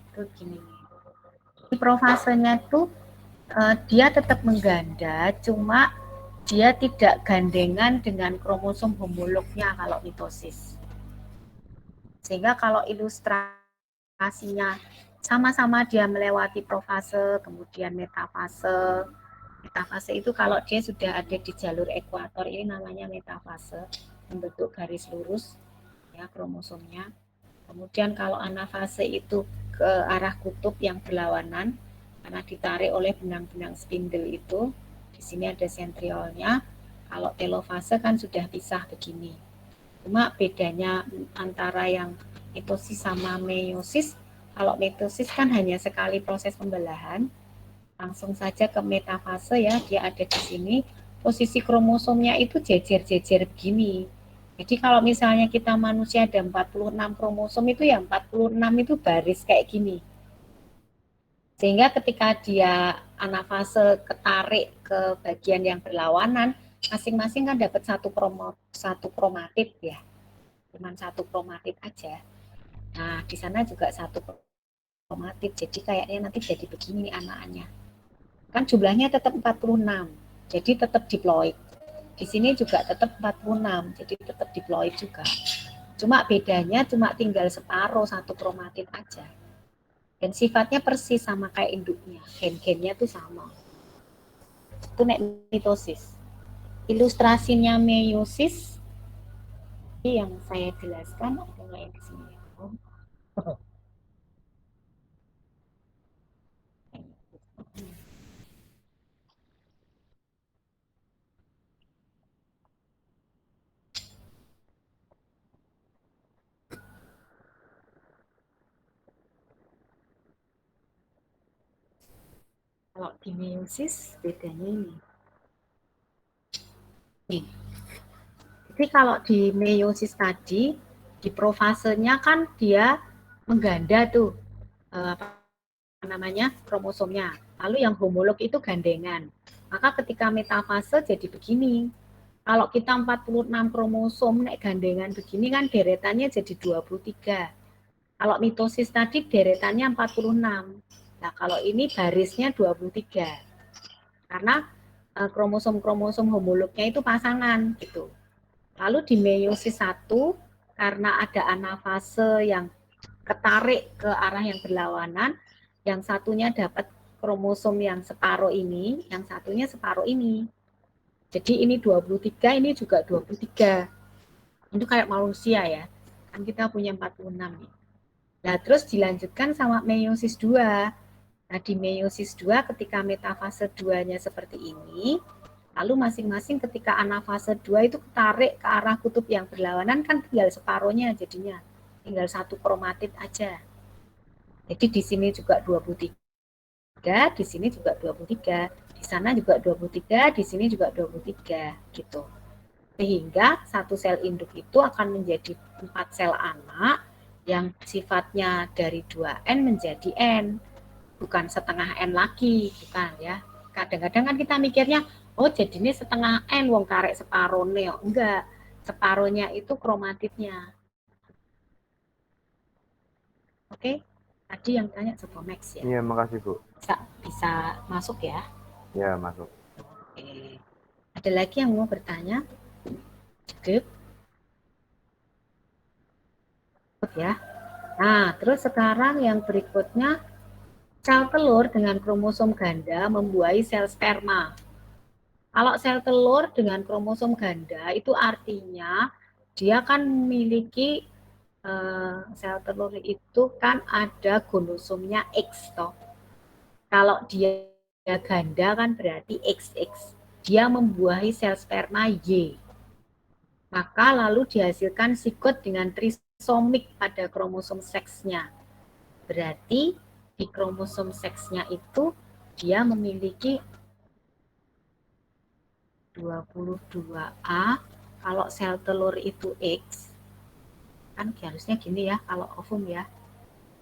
itu gini nih. Di profasenya tuh dia tetap mengganda, cuma dia tidak gandengan dengan kromosom homolognya kalau mitosis. Sehingga kalau ilustrasinya sama-sama dia melewati profase, kemudian metafase. Metafase itu kalau dia sudah ada di jalur ekuator, ini namanya metafase, membentuk garis lurus ya kromosomnya. Kemudian kalau anafase itu ke arah kutub yang berlawanan, karena ditarik oleh benang-benang spindle itu, di sini ada sentriolnya. Kalau telofase kan sudah pisah begini. Cuma bedanya antara yang mitosis sama meiosis, kalau mitosis kan hanya sekali proses pembelahan, langsung saja ke metafase ya, dia ada di sini, posisi kromosomnya itu jejer-jejer begini. Jadi kalau misalnya kita manusia ada 46 kromosom itu ya 46 itu baris kayak gini. Sehingga ketika dia anafase ketarik ke bagian yang berlawanan, masing-masing kan dapat satu kromatid ya. Cuman satu kromatid aja. Nah, di sana juga satu kromatid. Jadi kayaknya nanti jadi begini anakannya. Kan jumlahnya tetap 46. Jadi tetap diploid. Di sini juga tetap 46, jadi tetap diploid juga. Cuma bedanya tinggal separuh satu kromatid aja. Dan sifatnya persis sama kayak induknya, gen-gennya tuh sama. Itu mitosis. Ilustrasinya meiosis yang saya jelaskan ada nggak yang di sini? Kalau di meiosis bedanya ini. Nih. Jadi kalau di meiosis tadi, di profasenya kan dia mengganda tuh apa namanya kromosomnya. Lalu yang homolog itu gandengan. Maka ketika metafase jadi begini. Kalau kita 46 kromosom naik gandengan begini kan deretannya jadi 23. Kalau mitosis tadi deretannya 46. Nah, kalau ini barisnya 23. Karena kromosom-kromosom homolognya itu pasangan gitu. Lalu di meiosis 1 karena ada anafase yang ketarik ke arah yang berlawanan, yang satunya dapat kromosom yang separuh ini, yang satunya separuh ini. Jadi ini 23, ini juga 23. Itu kayak manusia ya. Kan kita punya 46 nih. Nah, terus dilanjutkan sama meiosis 2. Nah, di meiosis 2 ketika metafase 2-nya seperti ini, lalu masing-masing ketika anafase 2 itu ketarik ke arah kutub yang berlawanan kan tinggal separuhnya jadinya. Tinggal satu kromatid aja. Jadi di sini juga 23, di sini juga 23, di sana juga 23, di sini juga 23 gitu. Sehingga satu sel induk itu akan menjadi 4 sel anak yang sifatnya dari 2N menjadi N. Bukan setengah N lagi, bukan ya. Kadang-kadang kan kita mikirnya, oh jadi ini setengah N, wong karek separohnya. Enggak, separohnya itu kromatidnya. Oke, tadi yang tanya Sobomex ya. Iya, makasih Bu. Bisa masuk ya. Ya, masuk. Oke. Ada lagi yang mau bertanya? Cukup. Ya. Nah, terus sekarang yang berikutnya, sel telur dengan kromosom ganda membuahi sel sperma. Kalau sel telur dengan kromosom ganda itu artinya dia kan memiliki sel telur itu kan ada gonosomnya X toh. Kalau dia ganda kan berarti XX. Dia membuahi sel sperma Y. Maka lalu dihasilkan sigot dengan trisomik pada kromosom seksnya. Berarti di kromosom seksnya itu dia memiliki 22A. Kalau sel telur itu X, kan harusnya gini ya kalau ovum ya.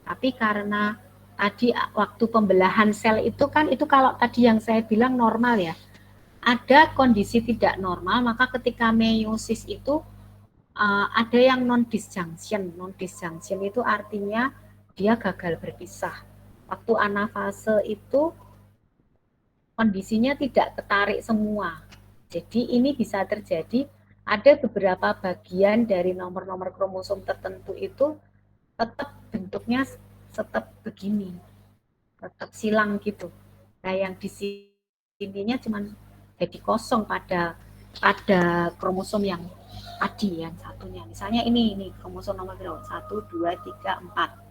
Tapi karena tadi waktu pembelahan sel itu kan itu kalau tadi yang saya bilang normal ya. Ada kondisi tidak normal, maka ketika meiosis itu ada yang non-disjunction. Non-disjunction itu artinya dia gagal berpisah. Waktu anafase itu kondisinya tidak ketarik semua. Jadi ini bisa terjadi ada beberapa bagian dari nomor-nomor kromosom tertentu itu tetap bentuknya tetap begini, tetap silang gitu. Nah yang di sininya cuma jadi kosong pada kromosom yang tadi yang satunya. Misalnya ini kromosom nomor berapa? 1, 2, 3, 4.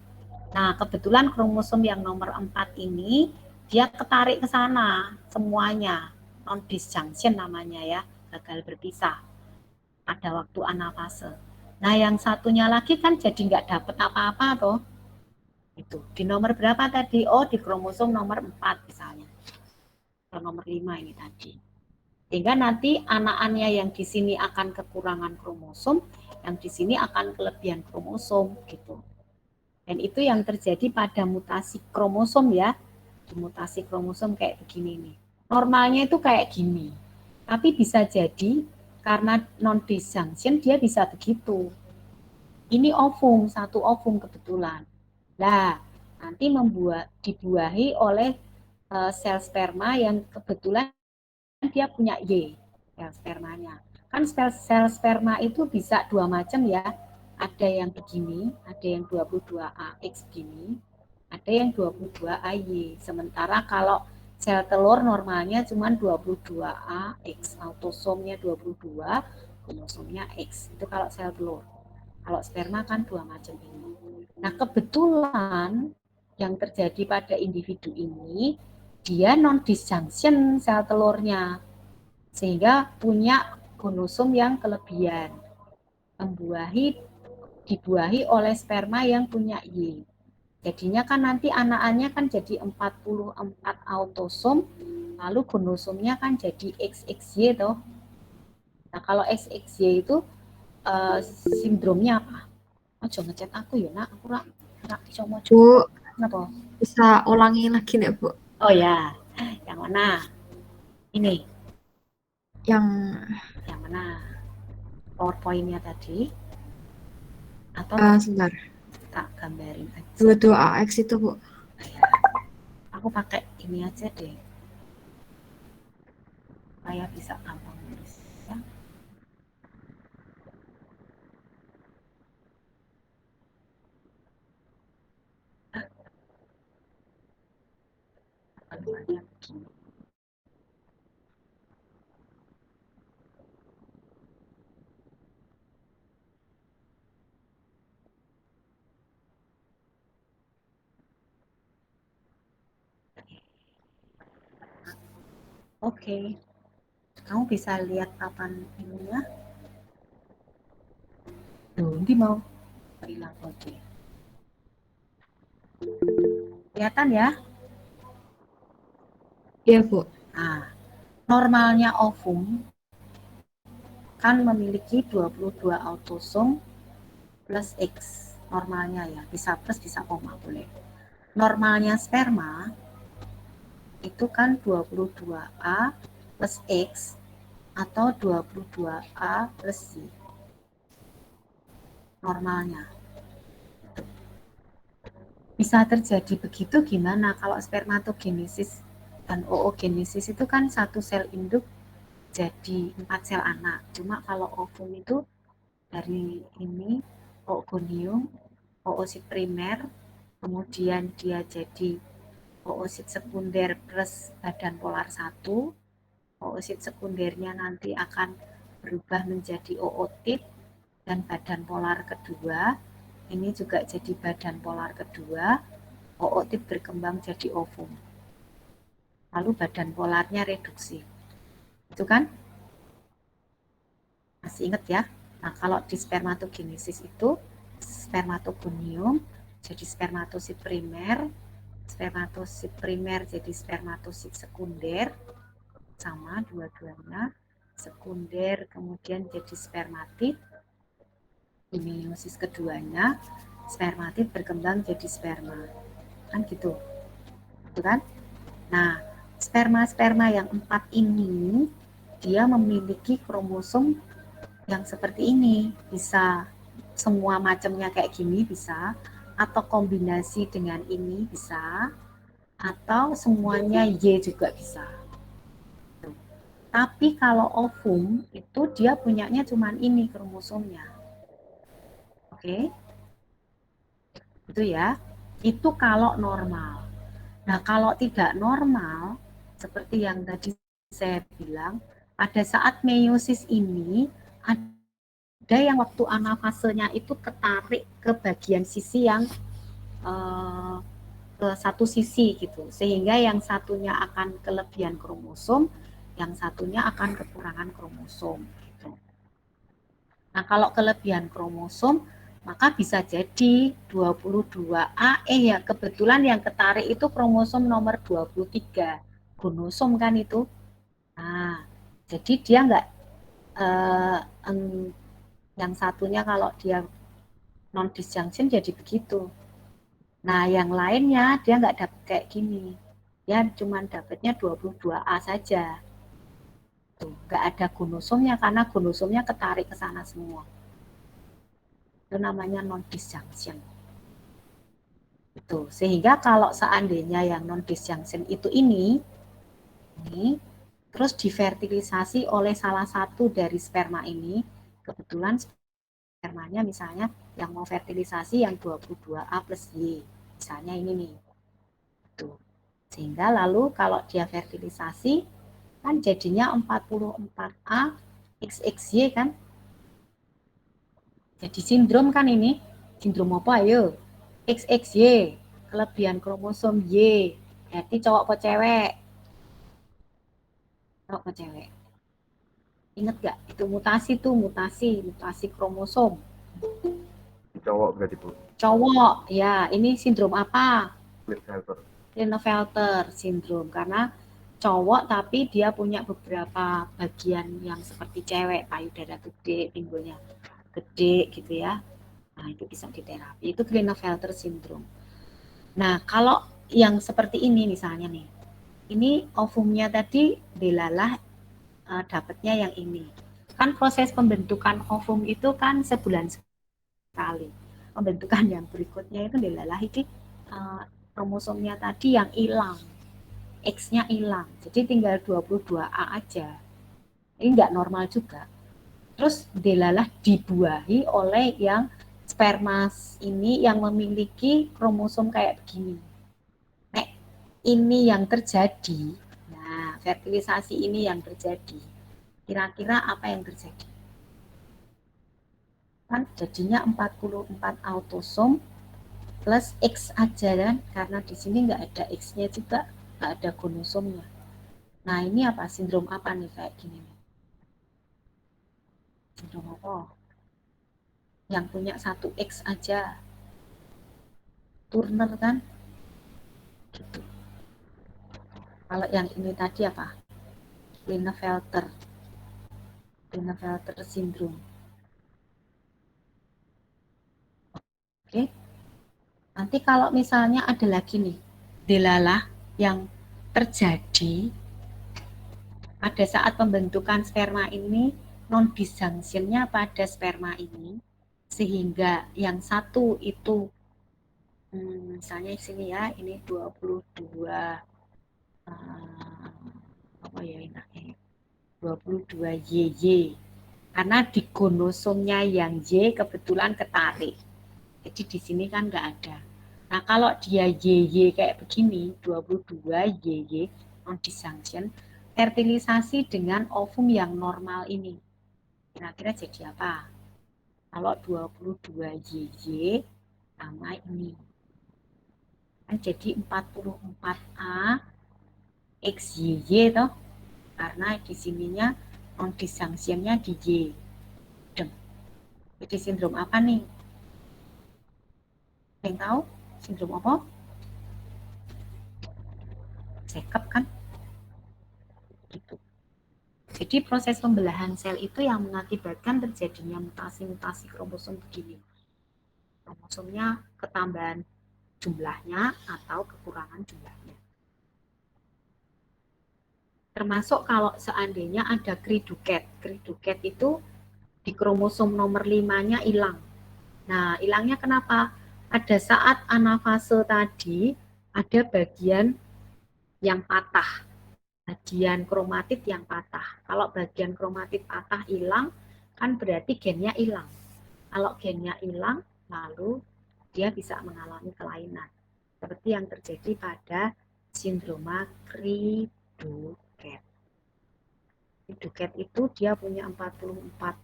Nah kebetulan kromosom yang nomor 4 ini dia ketarik ke sana semuanya, non disjunction namanya ya, gagal berpisah pada waktu anafase. Nah yang satunya lagi kan jadi nggak dapat apa-apa toh. Itu di nomor berapa tadi? Oh di kromosom nomor 4 misalnya, atau nomor 5 ini tadi. Sehingga nanti anak-anaknya yang di sini akan kekurangan kromosom, yang di sini akan kelebihan kromosom gitu. Dan itu yang terjadi pada mutasi kromosom ya. Di mutasi kromosom kayak begini nih. Normalnya itu kayak gini. Tapi bisa jadi karena non-disjunction dia bisa begitu. Ini ovum, satu ovum kebetulan. Nah, nanti dibuahi oleh sel sperma yang kebetulan dia punya Y, sel spermanya. Kan sel sperma itu bisa dua macam ya. Ada yang begini, ada yang 22AX begini, ada yang 22AY. Sementara kalau sel telur normalnya cuma 22AX, autosomnya 22, kromosomnya X. Itu kalau sel telur. Kalau sperma kan dua macam ini. Nah, kebetulan yang terjadi pada individu ini, dia non-disjunction sel telurnya. Sehingga punya kromosom yang kelebihan. Dibuahi oleh sperma yang punya Y. Jadinya kan nanti anak-anaknya kan jadi 44 autosom, lalu gunosomnya kan jadi XXY toh. Nah, kalau XXY itu sindromnya apa? Ojo ngechat aku ya, Nak. Aku rak iso maca. Bu, Kenapa? bisa ulangi lagi nih, Bu. Oh ya, yang mana? Ini, Yang yang mana? PowerPoint-nya tadi atau sebentar. tak gambarin aja. 22AX itu, Bu. Aku pakai ini aja deh, supaya bisa gampang nulis. Ya. Gambarnya begini. Oke, kamu bisa lihat papan ininya. Tuh, ini mau hilang. Oke. Kelihatan ya? Iya, Bu. Nah, normalnya ovum kan memiliki 22 autosom plus X. Normalnya ya, bisa plus, bisa koma, boleh. Normalnya sperma itu kan 22A plus X atau 22A plus Y. Normalnya. Bisa terjadi begitu gimana kalau spermatogenesis dan oogenesis itu kan satu sel induk jadi 4 sel anak. Cuma kalau ovum itu dari ini oogonium, oosit primer, kemudian dia jadi oosit sekunder plus badan polar 1. Oosit sekundernya nanti akan berubah menjadi ootit dan badan polar kedua. Ini juga jadi badan polar kedua. Ootit berkembang jadi ovum. Lalu badan polarnya reduksi. Itu kan? Masih ingat ya? Nah, kalau di spermatogenesis itu spermatogonium jadi spermatosit primer, spermatosit primer jadi spermatosit sekunder, sama dua-duanya, sekunder kemudian jadi spermatid, meiosis keduanya, spermatid berkembang jadi sperma, kan gitu, kan? Nah, sperma-sperma yang 4 ini dia memiliki kromosom yang seperti ini, bisa semua macamnya kayak gini bisa, atau kombinasi dengan ini bisa, atau semuanya Y juga bisa. Tapi kalau ovum itu dia punyanya cuman ini kromosomnya. Oke. Itu ya. Itu kalau normal. Nah, kalau tidak normal seperti yang tadi saya bilang, pada saat meiosis ini ada yang waktu anafasenya itu ketarik ke bagian sisi yang ke satu sisi gitu, sehingga yang satunya akan kelebihan kromosom, yang satunya akan kekurangan kromosom gitu. Nah, kalau kelebihan kromosom maka bisa jadi 22A ya kebetulan yang ketarik itu kromosom nomor 23 gunosom kan itu. Nah, jadi dia enggak yang satunya kalau dia non disjunction jadi begitu. Nah, yang lainnya dia nggak dapat kayak gini. Dia cuma dapatnya 22A saja. Tuh, nggak ada gunosomnya karena gunosomnya ketarik ke sana semua. Itu namanya non disjunction. Itu. Sehingga kalau seandainya yang non disjunction itu ini terus difertilisasi oleh salah satu dari sperma ini, kebetulan spermanya misalnya yang mau fertilisasi yang 22A plus Y. Misalnya ini nih. Tuh. Sehingga lalu kalau dia fertilisasi kan jadinya 44A XXY kan. Jadi sindrom kan ini. Sindrom apa ayo? XXY, kelebihan kromosom Y. Berarti cowok apa cewek? Cowok apa cewek? Ingat gak? Itu mutasi tuh, mutasi kromosom. cowok berarti Bu. Cowok, ya ini sindrom apa? Klinefelter. Klinefelter syndrome, karena cowok tapi dia punya beberapa bagian yang seperti cewek, payudara gede, pinggulnya gede gitu ya. Nah, itu bisa diterapi. Itu Klinefelter syndrome. Nah, kalau yang seperti ini misalnya nih. Ini ovumnya tadi delalah dapatnya yang ini. Kan proses pembentukan ovum itu kan sebulan sekali. Pembentukan yang berikutnya itu delalah ini kromosomnya tadi yang hilang. X-nya hilang. Jadi tinggal 22A aja. Ini nggak normal juga. Terus delalah dibuahi oleh yang spermas ini yang memiliki kromosom kayak begini. Nek ini yang terjadi, nah fertilisasi ini yang terjadi. Kira-kira apa yang terjadi? Kan jadinya 44 autosom plus X aja kan, karena di sini nggak ada X-nya juga, nggak ada gonosomnya. Nah ini apa? Sindrom apa nih kayak gini nih? Sindrom apa? Yang punya satu X aja, Turner kan? Gitu. Kalau yang ini tadi apa? Klinefelter syndrome. Oke. Nanti kalau misalnya ada lagi nih, delalah yang terjadi pada saat pembentukan sperma ini, non-disjunctionnya pada sperma ini, sehingga yang satu itu, misalnya di sini ya, ini 22, apa ya enaknya, 22 YY, karena di gonosomnya yang Y kebetulan ketarik. Jadi di sini kan nggak ada. Nah kalau dia YY kayak begini, 22 YY non-disjunction, fertilisasi dengan ovum yang normal ini, kira-kira jadi apa? Kalau 22 YY sama ini, kan jadi 44A XYY toh, karena di sininya non-disjunctionnya di Y. Jadi sindrom apa nih? Yang tahu sindrom apa? Jacob kan? Gitu. Jadi proses pembelahan sel itu yang mengakibatkan terjadinya mutasi-mutasi kromosom begini. Kromosomnya ketambahan jumlahnya atau kekurangan jumlahnya. Termasuk kalau seandainya ada kriduket. Kriduket itu di kromosom nomor 5-nya hilang. Nah, hilangnya kenapa? Pada saat anafase tadi ada bagian yang patah, bagian kromatid yang patah. Kalau bagian kromatid patah hilang, kan berarti gennya hilang. Kalau gennya hilang, lalu dia bisa mengalami kelainan. Seperti yang terjadi pada sindroma Kriduket. Kriduket itu dia punya 44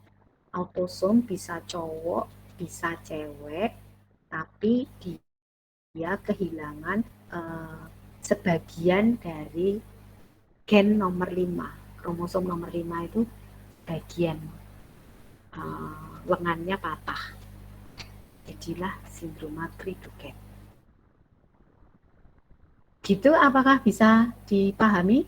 autosom, bisa cowok, bisa cewek, tapi dia kehilangan sebagian dari gen nomor 5. Kromosom nomor 5 itu bagian lengannya patah. Jadilah sindroma Kriduket. Gitu, apakah bisa dipahami?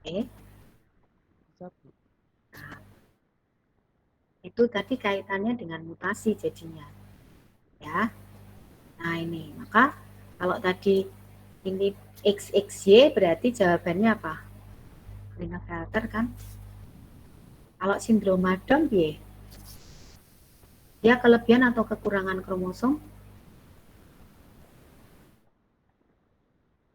Bisa Bu. Itu tadi kaitannya dengan mutasi jadinya. Ya. Nah, ini. Maka kalau tadi ini XXY berarti jawabannya apa? Klinefelter kan? Kalau sindroma Down piye? Dia kelebihan atau kekurangan kromosom?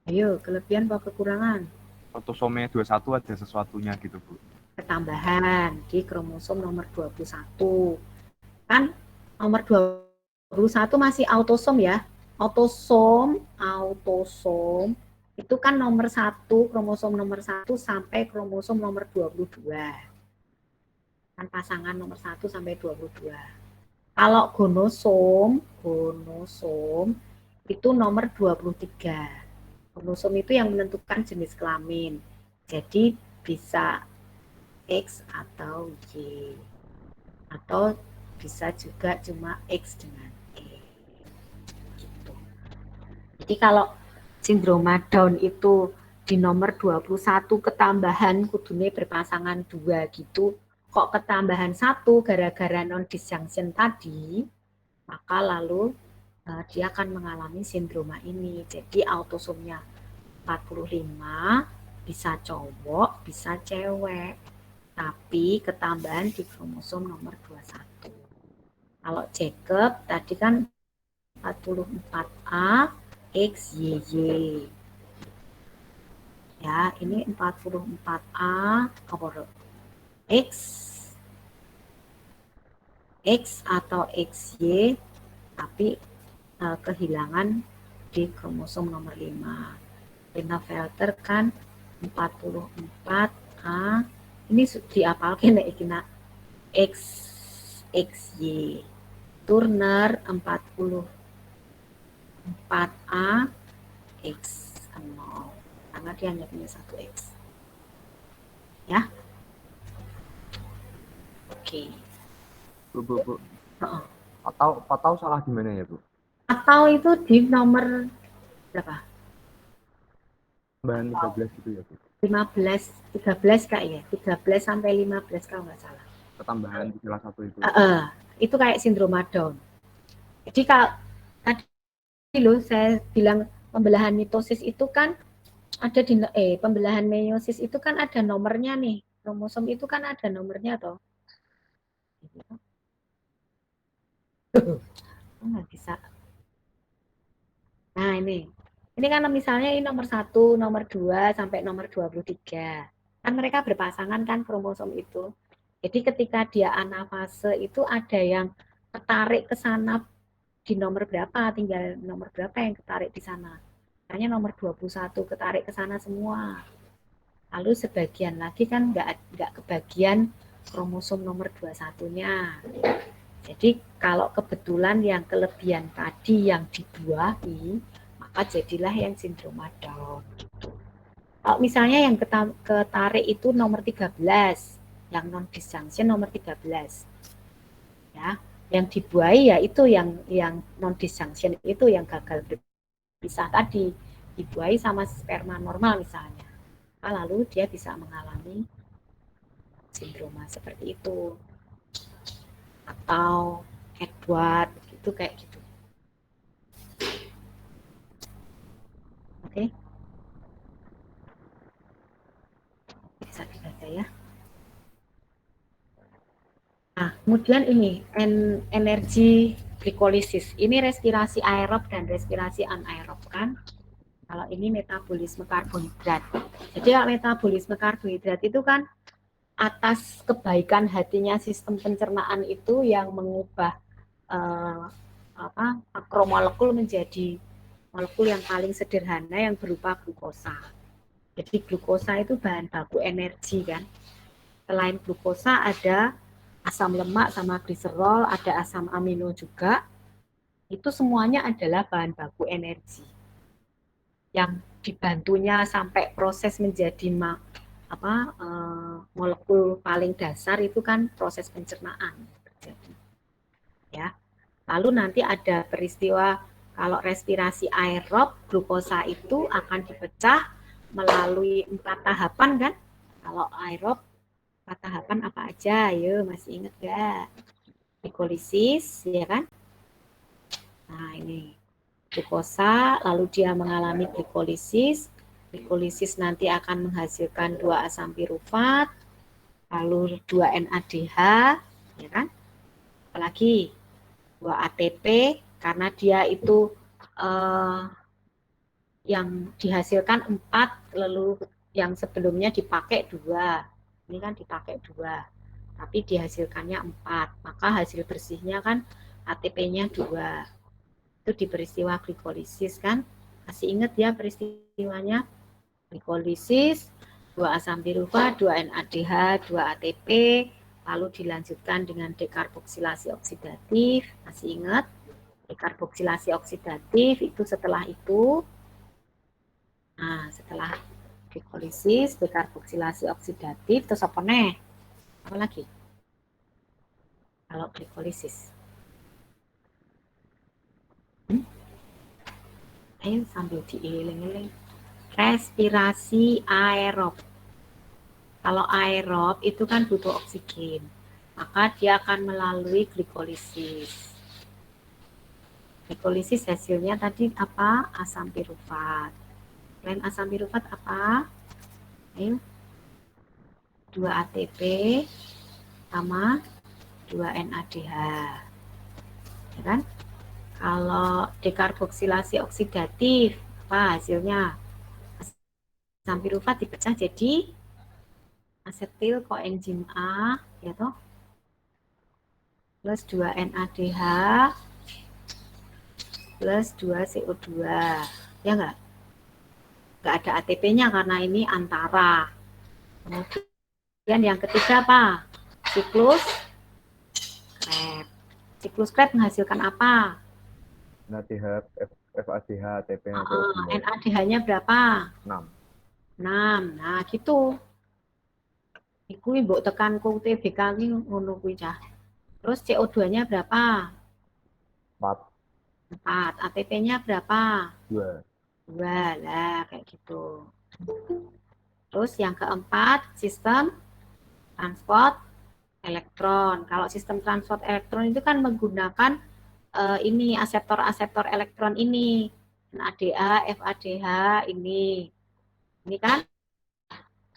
Ayo, kelebihan atau kekurangan? Autosomnya 21 ada sesuatunya gitu Bu. Ketambahan di kromosom nomor 21. Kan nomor 21 masih autosom ya. Autosom itu kan nomor 1, kromosom nomor 1 sampai kromosom nomor 22. Kan pasangan nomor 1 sampai 22. Kalau gonosom itu nomor 23. Gonosom itu yang menentukan jenis kelamin. Jadi bisa X atau Y. atau bisa juga cuma X dengan E. Gitu. Jadi kalau sindroma Down itu di nomor 21 ketambahan kudune berpasangan 2 gitu, kok ketambahan 1 gara-gara non-disjunction tadi, maka lalu dia akan mengalami sindroma ini. Jadi autosomnya 45, bisa cowok, bisa cewek. Tapi ketambahan di kromosom nomor 21. Kalau Jacob tadi kan 44A XYY. Ya, ini 44A X atau XY, tapi kehilangan di kromosom nomor 5. Rina Felter kan 44A, ini diapalkan nek iki nak XY. Turner 44A X0, karena dia hanya punya 1 X. Ya. Oke. Bu. Oh. Atau salah di mana ya, Bu? Atau itu di nomor berapa? Bahan 13 gitu ya, Bu. 13 Kak ya. 13 sampai 15 kalau nggak salah. Ketambahan di salah satu itu. Itu kayak sindroma Down. Jadi kalau tadi loh saya bilang pembelahan mitosis itu kan ada di pembelahan meiosis itu kan ada nomornya nih. Kromosom itu kan ada nomornya toh. Nggak bisa. Nah ini kan misalnya ini nomor 1, nomor 2 sampai nomor 23. Kan mereka berpasangan kan kromosom itu. Jadi ketika dia anafase itu ada yang ketarik ke sana di nomor berapa, tinggal nomor berapa yang ketarik di sana. Makanya nomor 21 ketarik ke sana semua. Lalu sebagian lagi kan nggak kebagian kromosom nomor 21-nya. Jadi kalau kebetulan yang kelebihan tadi yang dibuahi, maka jadilah yang sindroma Down. Gitu. Kalau misalnya yang ketarik itu nomor 13, yang non-disjunction nomor 13. Ya, yang dibuahi ya itu yang non-disjunction itu yang gagal berpisah tadi, dibuahi sama sperma normal misalnya. Lalu dia bisa mengalami sindroma seperti itu. Atau Edward gitu kayak gitu. Oke. Bisa dibaca ya. Nah, kemudian ini energi glikolisis. Ini respirasi aerob dan respirasi anaerob kan. Kalau ini metabolisme karbohidrat. Jadi kalau metabolisme karbohidrat itu kan atas kebaikan hatinya sistem pencernaan itu yang mengubah makromolekul menjadi molekul yang paling sederhana yang berupa glukosa. Jadi glukosa itu bahan baku energi kan. Selain glukosa ada asam lemak sama gliserol, ada asam amino juga. Itu semuanya adalah bahan baku energi. Yang dibantunya sampai proses menjadi molekul paling dasar itu kan proses pencernaan terjadi. Ya. Lalu nanti ada peristiwa kalau respirasi aerob, glukosa itu akan dipecah melalui 4 tahapan kan? Kalau aerob 4 tahapan apa aja? Ayo, masih ingat gak? Glikolisis, ya kan? Nah, ini glukosa, lalu dia mengalami glikolisis. Glikolisis nanti akan menghasilkan 2 asam pirufat, lalu 2 NADH, ya kan? Apalagi 2 ATP, karena dia itu yang dihasilkan 4, lalu yang sebelumnya dipakai 2. Ini kan dipakai 2, tapi dihasilkannya 4. Maka hasil bersihnya kan ATP-nya 2. Itu di peristiwa glikolisis kan. Masih ingat ya peristiwanya? Glikolisis, 2 asam pirufat, 2 NADH, 2 ATP, lalu dilanjutkan dengan dekarboksilasi oksidatif. Masih ingat? Dekarboksilasi oksidatif itu setelah itu. Nah, setelah glikolisis, dekarboksilasi oksidatif, terus apa nih? Apa lagi? kalau glikolisis? Ayo sambil dieling-eling. Respirasi aerob. Kalau aerob itu kan butuh oksigen, maka dia akan melalui glikolisis. Glikolisis hasilnya tadi apa? Asam pirufat. Selain asam pirufat apa? Ayo. 2 ATP sama 2 NADH. Ya kan? Kalau dekarboksilasi oksidatif, apa hasilnya? Asam pirufat dipecah jadi asetil koenzim A, ya toh? Plus 2 NADH plus 2 CO2. Ya enggak? Enggak ada ATP-nya karena ini antara. Kemudian yang ketiga apa? Siklus Krebs. Siklus Krebs menghasilkan apa? NADH, FADH, ATP, CO2. NADH-nya berapa? 6. 6. Nah, gitu. Iku mbok tekan ku TBK ki ngono kuwi cah. Terus CO2-nya berapa? 4. 4. ATP-nya berapa? 2. 2. Lah, kayak gitu. Terus yang keempat, sistem transport elektron. Kalau sistem transport elektron itu kan menggunakan ini aseptor-aseptor elektron ini. NADH, FADH ini. Ini kan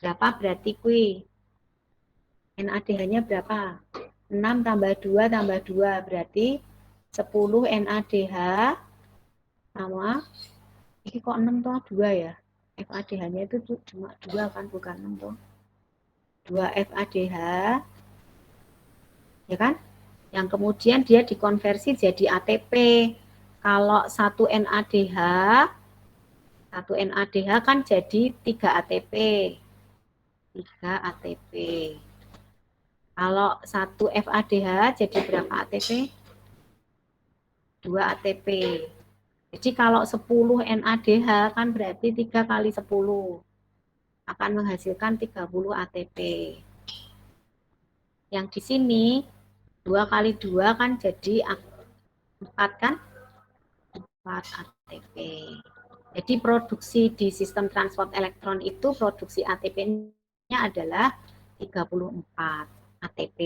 berapa berarti kui? NADH-nya berapa? 6 tambah 2 tambah 2 berarti 10 NADH sama ini kok 6 toh 2 ya? FADH-nya itu cuma 2 kan bukan 6 toh. 2 FADH ya kan? Yang kemudian dia dikonversi jadi ATP. Kalau 1 NADH kan jadi 3 ATP. 3 ATP. Kalau 1 FADH jadi berapa ATP? 2 ATP. Jadi kalau 10 NADH kan berarti 3 kali 10 akan menghasilkan 30 ATP. Yang di sini 2 kali 2 kan jadi 4 kan? 4 ATP. Jadi produksi di sistem transport elektron itu produksi ATP-nya adalah 34 ATP.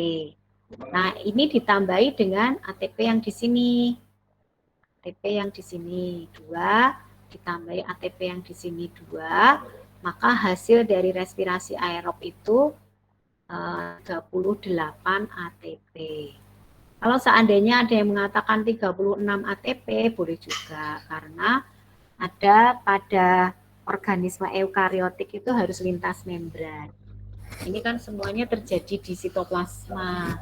Nah, ini ditambahi dengan ATP yang di sini. ATP yang di sini 2, ditambahi ATP yang di sini 2, maka hasil dari respirasi aerob itu 38 ATP. Kalau seandainya ada yang mengatakan 36 ATP, boleh juga, karena ada pada organisme eukariotik itu harus lintas membran. Ini kan semuanya terjadi di sitoplasma.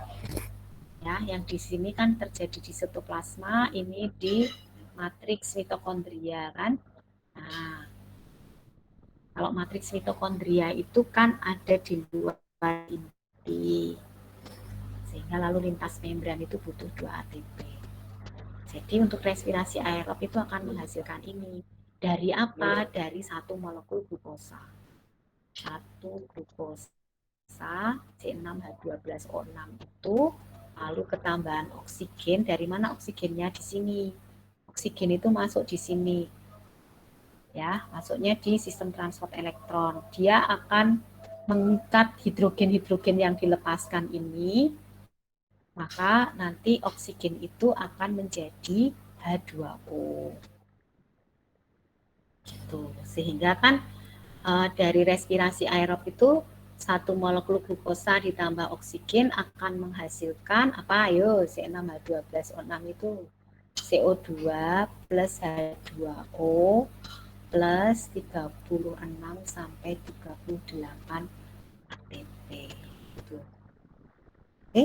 Ya, yang di sini kan terjadi di sitoplasma, ini di matriks mitokondria kan. Nah, kalau matriks mitokondria itu kan ada di luar inti. Sehingga lalu lintas membran itu butuh 2 ATP. Jadi untuk respirasi aerob itu akan menghasilkan ini. Dari apa? Dari 1 molekul glukosa. 1 glukosa C6H12O6 itu lalu ketambahan oksigen. Dari mana oksigennya? Di sini. Oksigen itu masuk di sini. Ya, masuknya di sistem transport elektron. Dia akan mengikat hidrogen-hidrogen yang dilepaskan ini, maka nanti oksigen itu akan menjadi H2O. Gitu. Sehingga kan dari respirasi aerob itu 1 molekul glukosa ditambah oksigen akan menghasilkan apa? Ayo, C6H12O6 itu CO2 plus H2O plus 36 sampai 38 ATP. Gitu. Oke.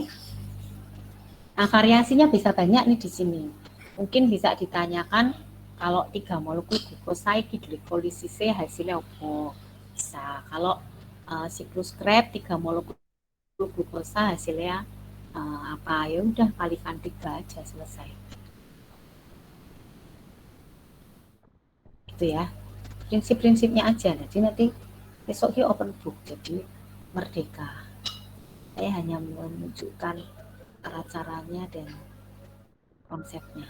Nah, variasinya bisa banyak nih di sini. Mungkin bisa ditanyakan kalau 3 molekul glukosa iki glikolisis hasilnya apa? Bisa. Kalau siklus Krebs 3 molekul glukosa hasilnya apa? Ya udah kalikan 3 aja selesai. Gitu ya. Prinsip-prinsipnya aja. Jadi nanti besok open book, jadi merdeka. Saya hanya menunjukkan cara-caranya dan konsepnya.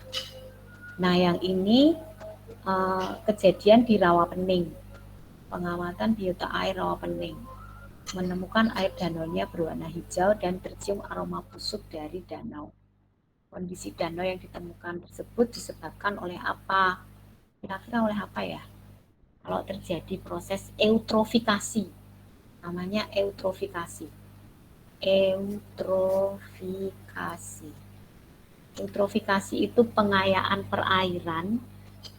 Nah, yang ini kejadian di Rawapening, pengamatan biota air Rawapening, menemukan air danaunya berwarna hijau dan tercium aroma busuk dari danau. Kondisi danau yang ditemukan tersebut disebabkan oleh apa? Kira-kira oleh apa ya? Kalau terjadi proses eutrofikasi, namanya eutrofikasi. Eutrofikasi itu pengayaan perairan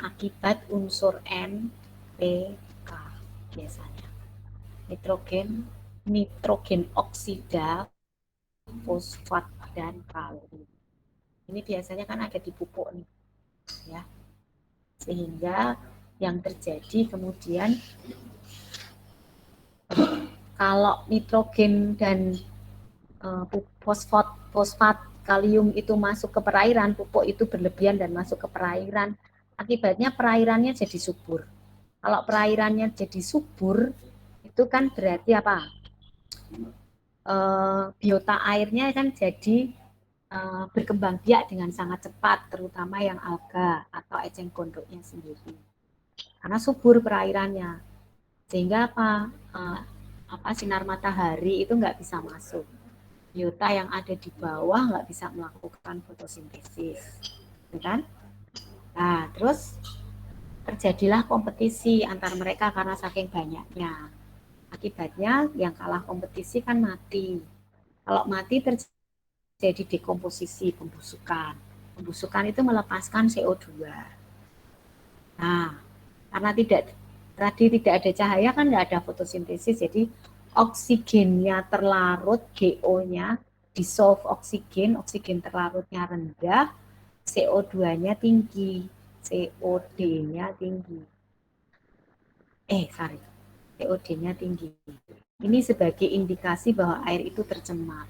akibat unsur NPK biasanya. Nitrogen oksida, fosfat, dan kalium. Ini biasanya kan ada di pupuk nih, ya. Sehingga yang terjadi kemudian kalau nitrogen dan fosfat, kalium itu masuk ke perairan, pupuk itu berlebihan dan masuk ke perairan, akibatnya perairannya jadi subur. Kalau perairannya jadi subur, itu kan berarti apa? Biota airnya kan jadi berkembang biak dengan sangat cepat, terutama yang alga atau eceng gondoknya sendiri. Karena subur perairannya, sehingga sinar matahari itu nggak bisa masuk. Biota yang ada di bawah nggak bisa melakukan fotosintesis, kan? Nah, terus terjadilah kompetisi antar mereka karena saking banyaknya. Akibatnya yang kalah kompetisi kan mati. Kalau mati terjadi dekomposisi, pembusukan. Pembusukan itu melepaskan CO2. Nah, karena tadi tidak ada cahaya kan nggak ada fotosintesis, jadi oksigennya terlarut, GO-nya dissolve oksigen terlarutnya rendah, CO2-nya tinggi, COD-nya tinggi. COD-nya tinggi. Ini sebagai indikasi bahwa air itu tercemar.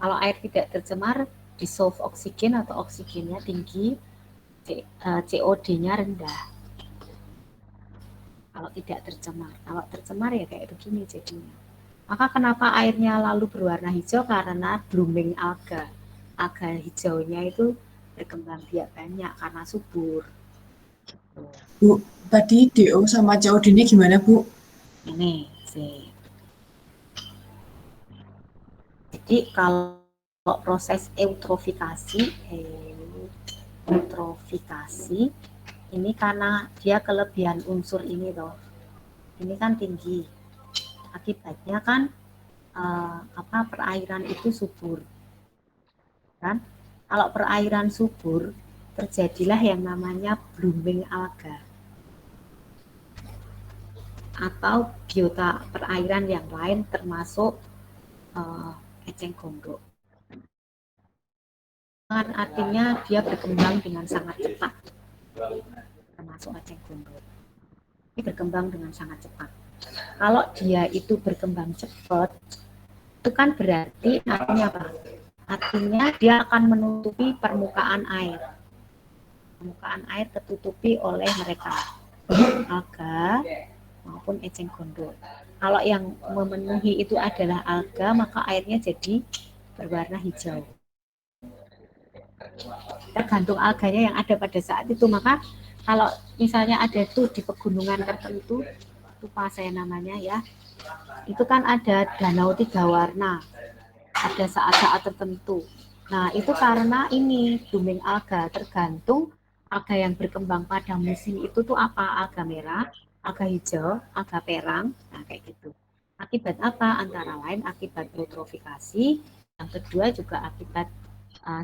Kalau air tidak tercemar, dissolve oksigen atau oksigennya tinggi, COD-nya rendah. Kalau tidak tercemar. Kalau tercemar ya kayak begini jadinya. Maka kenapa airnya lalu berwarna hijau? Karena blooming alga. Alga hijaunya itu berkembang biak banyak karena subur. Bu, tadi DO sama COD-nya gimana, Bu? Ini sih. Jadi kalau proses eutrofikasi ini karena dia kelebihan unsur ini loh. Ini kan tinggi. Akibatnya kan perairan itu subur. Kan? Kalau perairan subur, terjadilah yang namanya blooming alga atau biota perairan yang lain termasuk eceng gondok. Artinya dia berkembang dengan sangat cepat, termasuk eceng gondok. Ini berkembang dengan sangat cepat. Kalau dia itu berkembang cepat, itu kan berarti artinya apa? Artinya dia akan menutupi permukaan air. Permukaan air tertutupi oleh mereka, alga maupun eceng gondok. Kalau yang memenuhi itu adalah alga, maka airnya jadi berwarna hijau. Tergantung alganya yang ada pada saat itu. Maka kalau misalnya ada tuh di pegunungan tertentu, lupa saya namanya ya, itu kan ada danau 3 warna pada saat-saat tertentu. Nah, itu karena ini blooming alga, tergantung alga yang berkembang pada musim itu tuh apa? Alga merah, alga hijau, alga perang, nah kayak gitu. Akibat apa? Antara lain akibat eutrofikasi, yang kedua juga akibat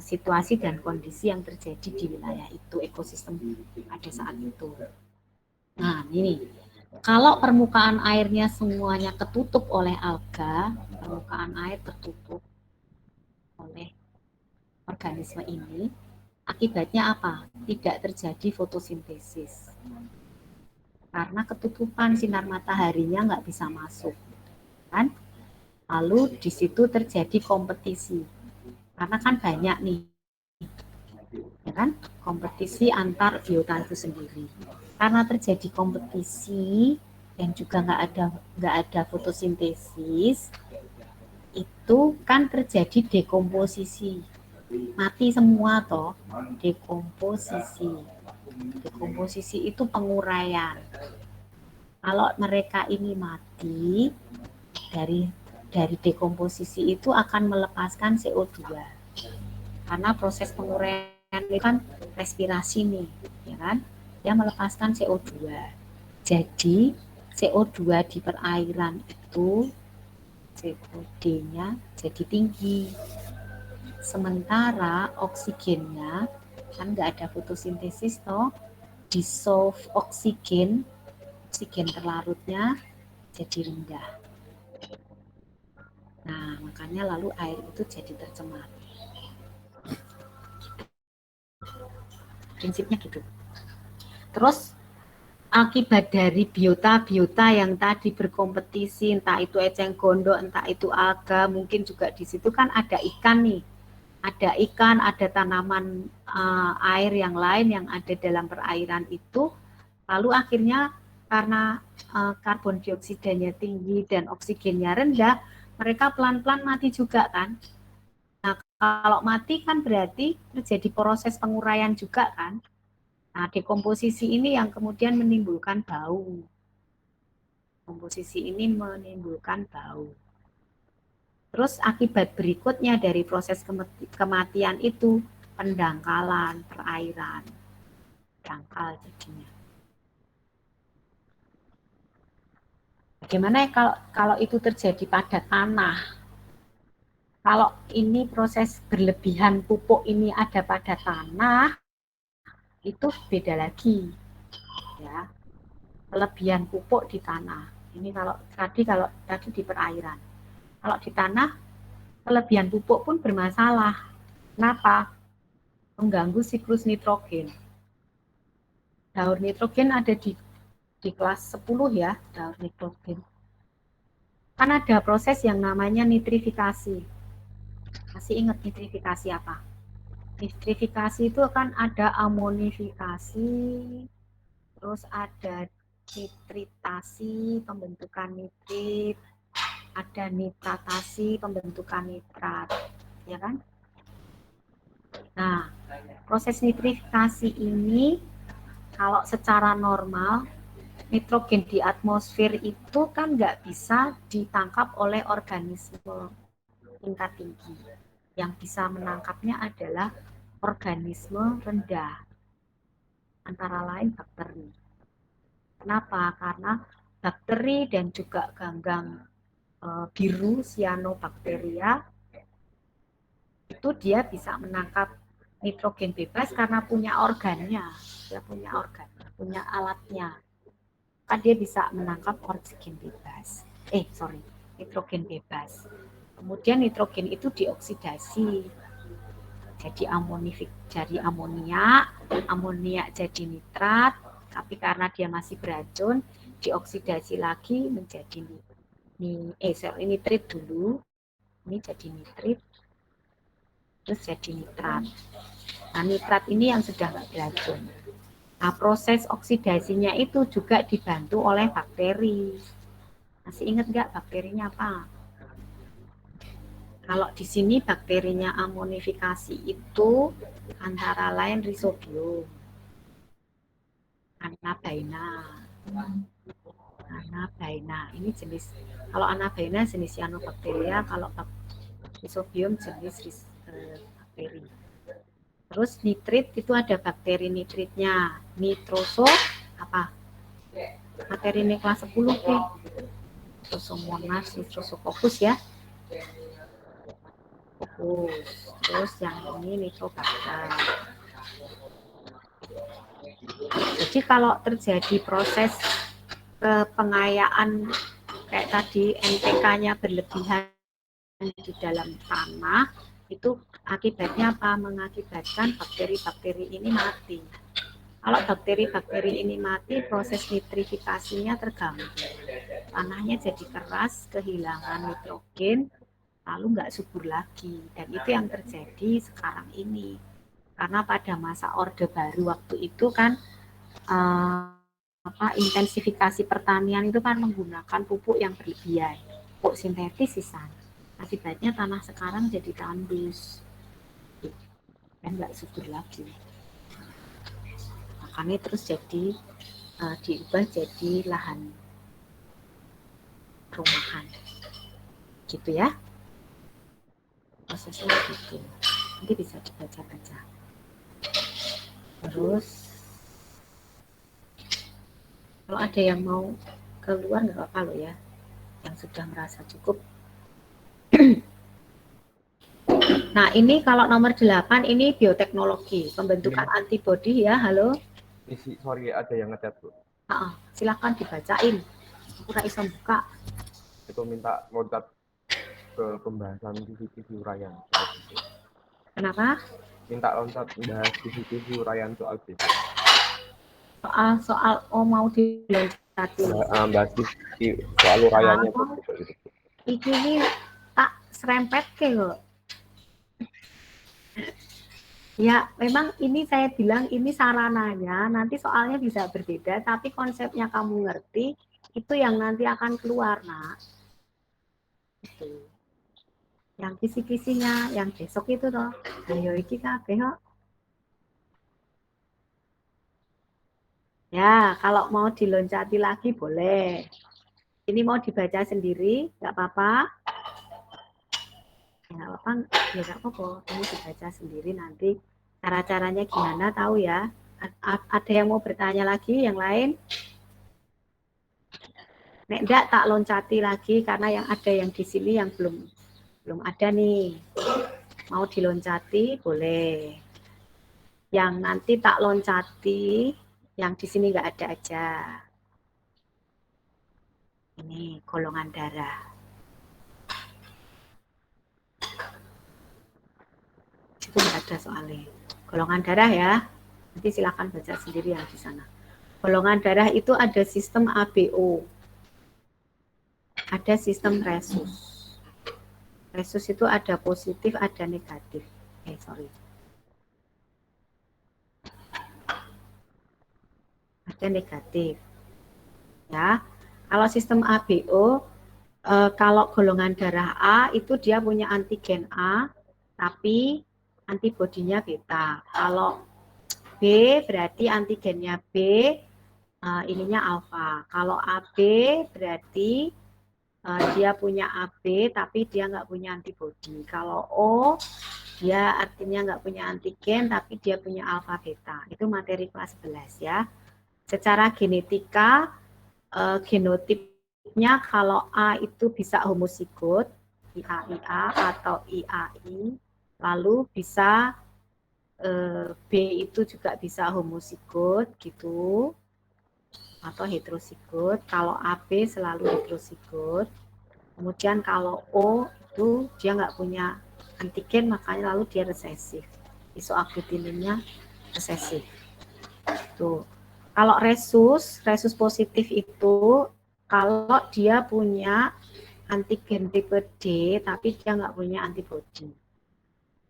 situasi dan kondisi yang terjadi di wilayah itu, ekosistem pada saat itu. Nah, ini kalau permukaan airnya semuanya ketutup oleh alga, permukaan air tertutup oleh organisme ini, akibatnya apa? Tidak terjadi fotosintesis. Karena ketutupan sinar mataharinya nggak bisa masuk. Kan? Lalu di situ terjadi kompetisi. Karena kan banyak nih, ya kan? Kompetisi antar biota itu sendiri. Karena terjadi kompetisi dan juga nggak ada fotosintesis, itu kan terjadi dekomposisi, mati semua toh. Dekomposisi itu penguraian. Kalau mereka ini mati, dari dekomposisi itu akan melepaskan CO2, karena proses penguraian itu kan respirasi nih, ya kan, dia melepaskan CO2. Jadi CO2 di perairan itu COD-nya jadi tinggi, sementara oksigennya kan nggak ada fotosintesis toh, dissolve oksigen terlarutnya jadi rendah. Nah, makanya lalu air itu jadi tercemar. Prinsipnya gitu. Terus akibat dari biota yang tadi berkompetisi, entah itu eceng gondok, entah itu alga, mungkin juga di situ kan ada ikan nih. Ada ikan, ada tanaman air yang lain yang ada dalam perairan itu. Lalu akhirnya karena karbon dioksidanya tinggi dan oksigennya rendah, mereka pelan-pelan mati juga kan. Nah, kalau mati kan berarti terjadi proses penguraian juga kan. Nah, dekomposisi ini yang kemudian menimbulkan bau. Terus akibat berikutnya dari proses kematian itu pendangkalan perairan. Dangkal jadinya. Bagaimana kalau itu terjadi pada tanah? Kalau ini proses berlebihan pupuk ini ada pada tanah, itu beda lagi, ya. Kelebihan pupuk di tanah. Ini kalau tadi di perairan. Kalau di tanah, kelebihan pupuk pun bermasalah. Kenapa? Mengganggu siklus nitrogen. Daur nitrogen ada di kelas 10 ya, daur nitrogen. Kan ada proses yang namanya nitrifikasi. Masih ingat nitrifikasi apa? Nitrifikasi itu kan ada amonifikasi, terus ada nitritasi, pembentukan nitrit, ada nitratasi, pembentukan nitrat, ya kan? Nah, proses nitrifikasi ini kalau secara normal nitrogen di atmosfer itu kan nggak bisa ditangkap oleh organisme tingkat tinggi. Yang bisa menangkapnya adalah organisme rendah, antara lain bakteri. Kenapa? Karena bakteri dan juga ganggang biru cyanobacteria itu dia bisa menangkap nitrogen bebas karena punya organnya, dia punya alatnya. Kan dia bisa menangkap nitrogen bebas. Kemudian nitrogen itu dioksidasi jadi amoniak jadi nitrat, tapi karena dia masih beracun dioksidasi lagi menjadi nitrit dulu, ini jadi nitrit, terus jadi nitrat. Nah, nitrat ini yang sudah nggak beracun. Nah, proses oksidasinya itu juga dibantu oleh bakteri. Masih ingat nggak bakterinya apa? Kalau di sini bakterinya amonifikasi itu antara lain Rhizobium, Anabaina. Ini jenis, kalau Anabaina jenis cyanobacteria, kalau Rhizobium jenis bakteri. Terus nitrit itu ada bakteri nitritnya, nitroso apa? Materi ini kelas 10 nih. Nitrosomonas, nitrosococcus ya. Terus yang ini nitrobakter. Jadi kalau terjadi proses pengayaan kayak tadi NPK-nya berlebihan di dalam tanah, itu akibatnya apa? Mengakibatkan bakteri-bakteri ini mati. Kalau bakteri-bakteri ini mati, proses nitrifikasinya terganggu. Tanahnya jadi keras, kehilangan nitrogen, lalu nggak subur lagi. Dan itu yang terjadi sekarang ini. Karena pada masa Orde Baru waktu itu kan intensifikasi pertanian itu kan menggunakan pupuk yang berlebihan, pupuk sintetis sisanya. Akibatnya tanah sekarang jadi tandus, kan nggak subur lagi. Makanya terus jadi diubah jadi lahan rumahan, gitu ya. Prosesnya gitu. Nanti bisa dibaca-baca. Terus kalau ada yang mau keluar nggak apa-apa loh ya, yang sudah merasa cukup. Nah, ini kalau nomor 8 ini bioteknologi, pembentukan antibodi ya. Halo. Sorry, ada yang ngechat, Bu. Silahkan dibacain. Aku nggak bisa buka. Itu minta loncat ke pembahasan CCTV uraian. Kenapa? Minta loncat bahas CCTV uraian soal itu. Soal mau diloncatin. Bahas soal uraiannya gitu. Iki tak serempet ke kok. Ya, memang ini saya bilang ini sarananya, nanti soalnya bisa berbeda, tapi konsepnya kamu ngerti, itu yang nanti akan keluar, nak. Itu. Yang kisi-kisinya, yang besok itu toh. Ayo iki kabeh kok. Ya, kalau mau diloncati lagi boleh. Ini mau dibaca sendiri, nggak apa-apa. Nggak apa-apa, ya nggak apa-apa. Ini dibaca sendiri nanti. Cara-caranya gimana tahu ya. Ada yang mau bertanya lagi yang lain? Nek enggak tak loncati lagi karena yang ada yang di sini yang belum ada nih. Mau diloncati boleh. Yang nanti tak loncati yang di sini nggak ada aja. Ini golongan darah. Itu nggak ada soalnya. Golongan darah ya. Nanti silakan baca sendiri yang di sana. Golongan darah itu ada sistem ABO. Ada sistem resus. Resus itu ada positif, ada negatif. Ada negatif. Ya. Kalau sistem ABO, kalau golongan darah A itu dia punya antigen A, tapi antibodinya beta. Kalau B berarti antigennya B, ininya alfa. Kalau AB berarti dia punya AB tapi dia nggak punya antibodi. Kalau O dia artinya nggak punya antigen tapi dia punya alfa beta. Itu materi kelas 11 ya. Secara genetika genotipnya kalau A itu bisa homozigot IA atau IAI, lalu bisa B itu juga bisa homozigot gitu atau heterozigot. Kalau AB selalu heterozigot. Kemudian kalau O itu dia nggak punya antigen, makanya lalu dia resesif. Isoagglutininnya resesif. Tuh. Kalau resus positif itu kalau dia punya antigen tipe D tapi dia nggak punya antibodi.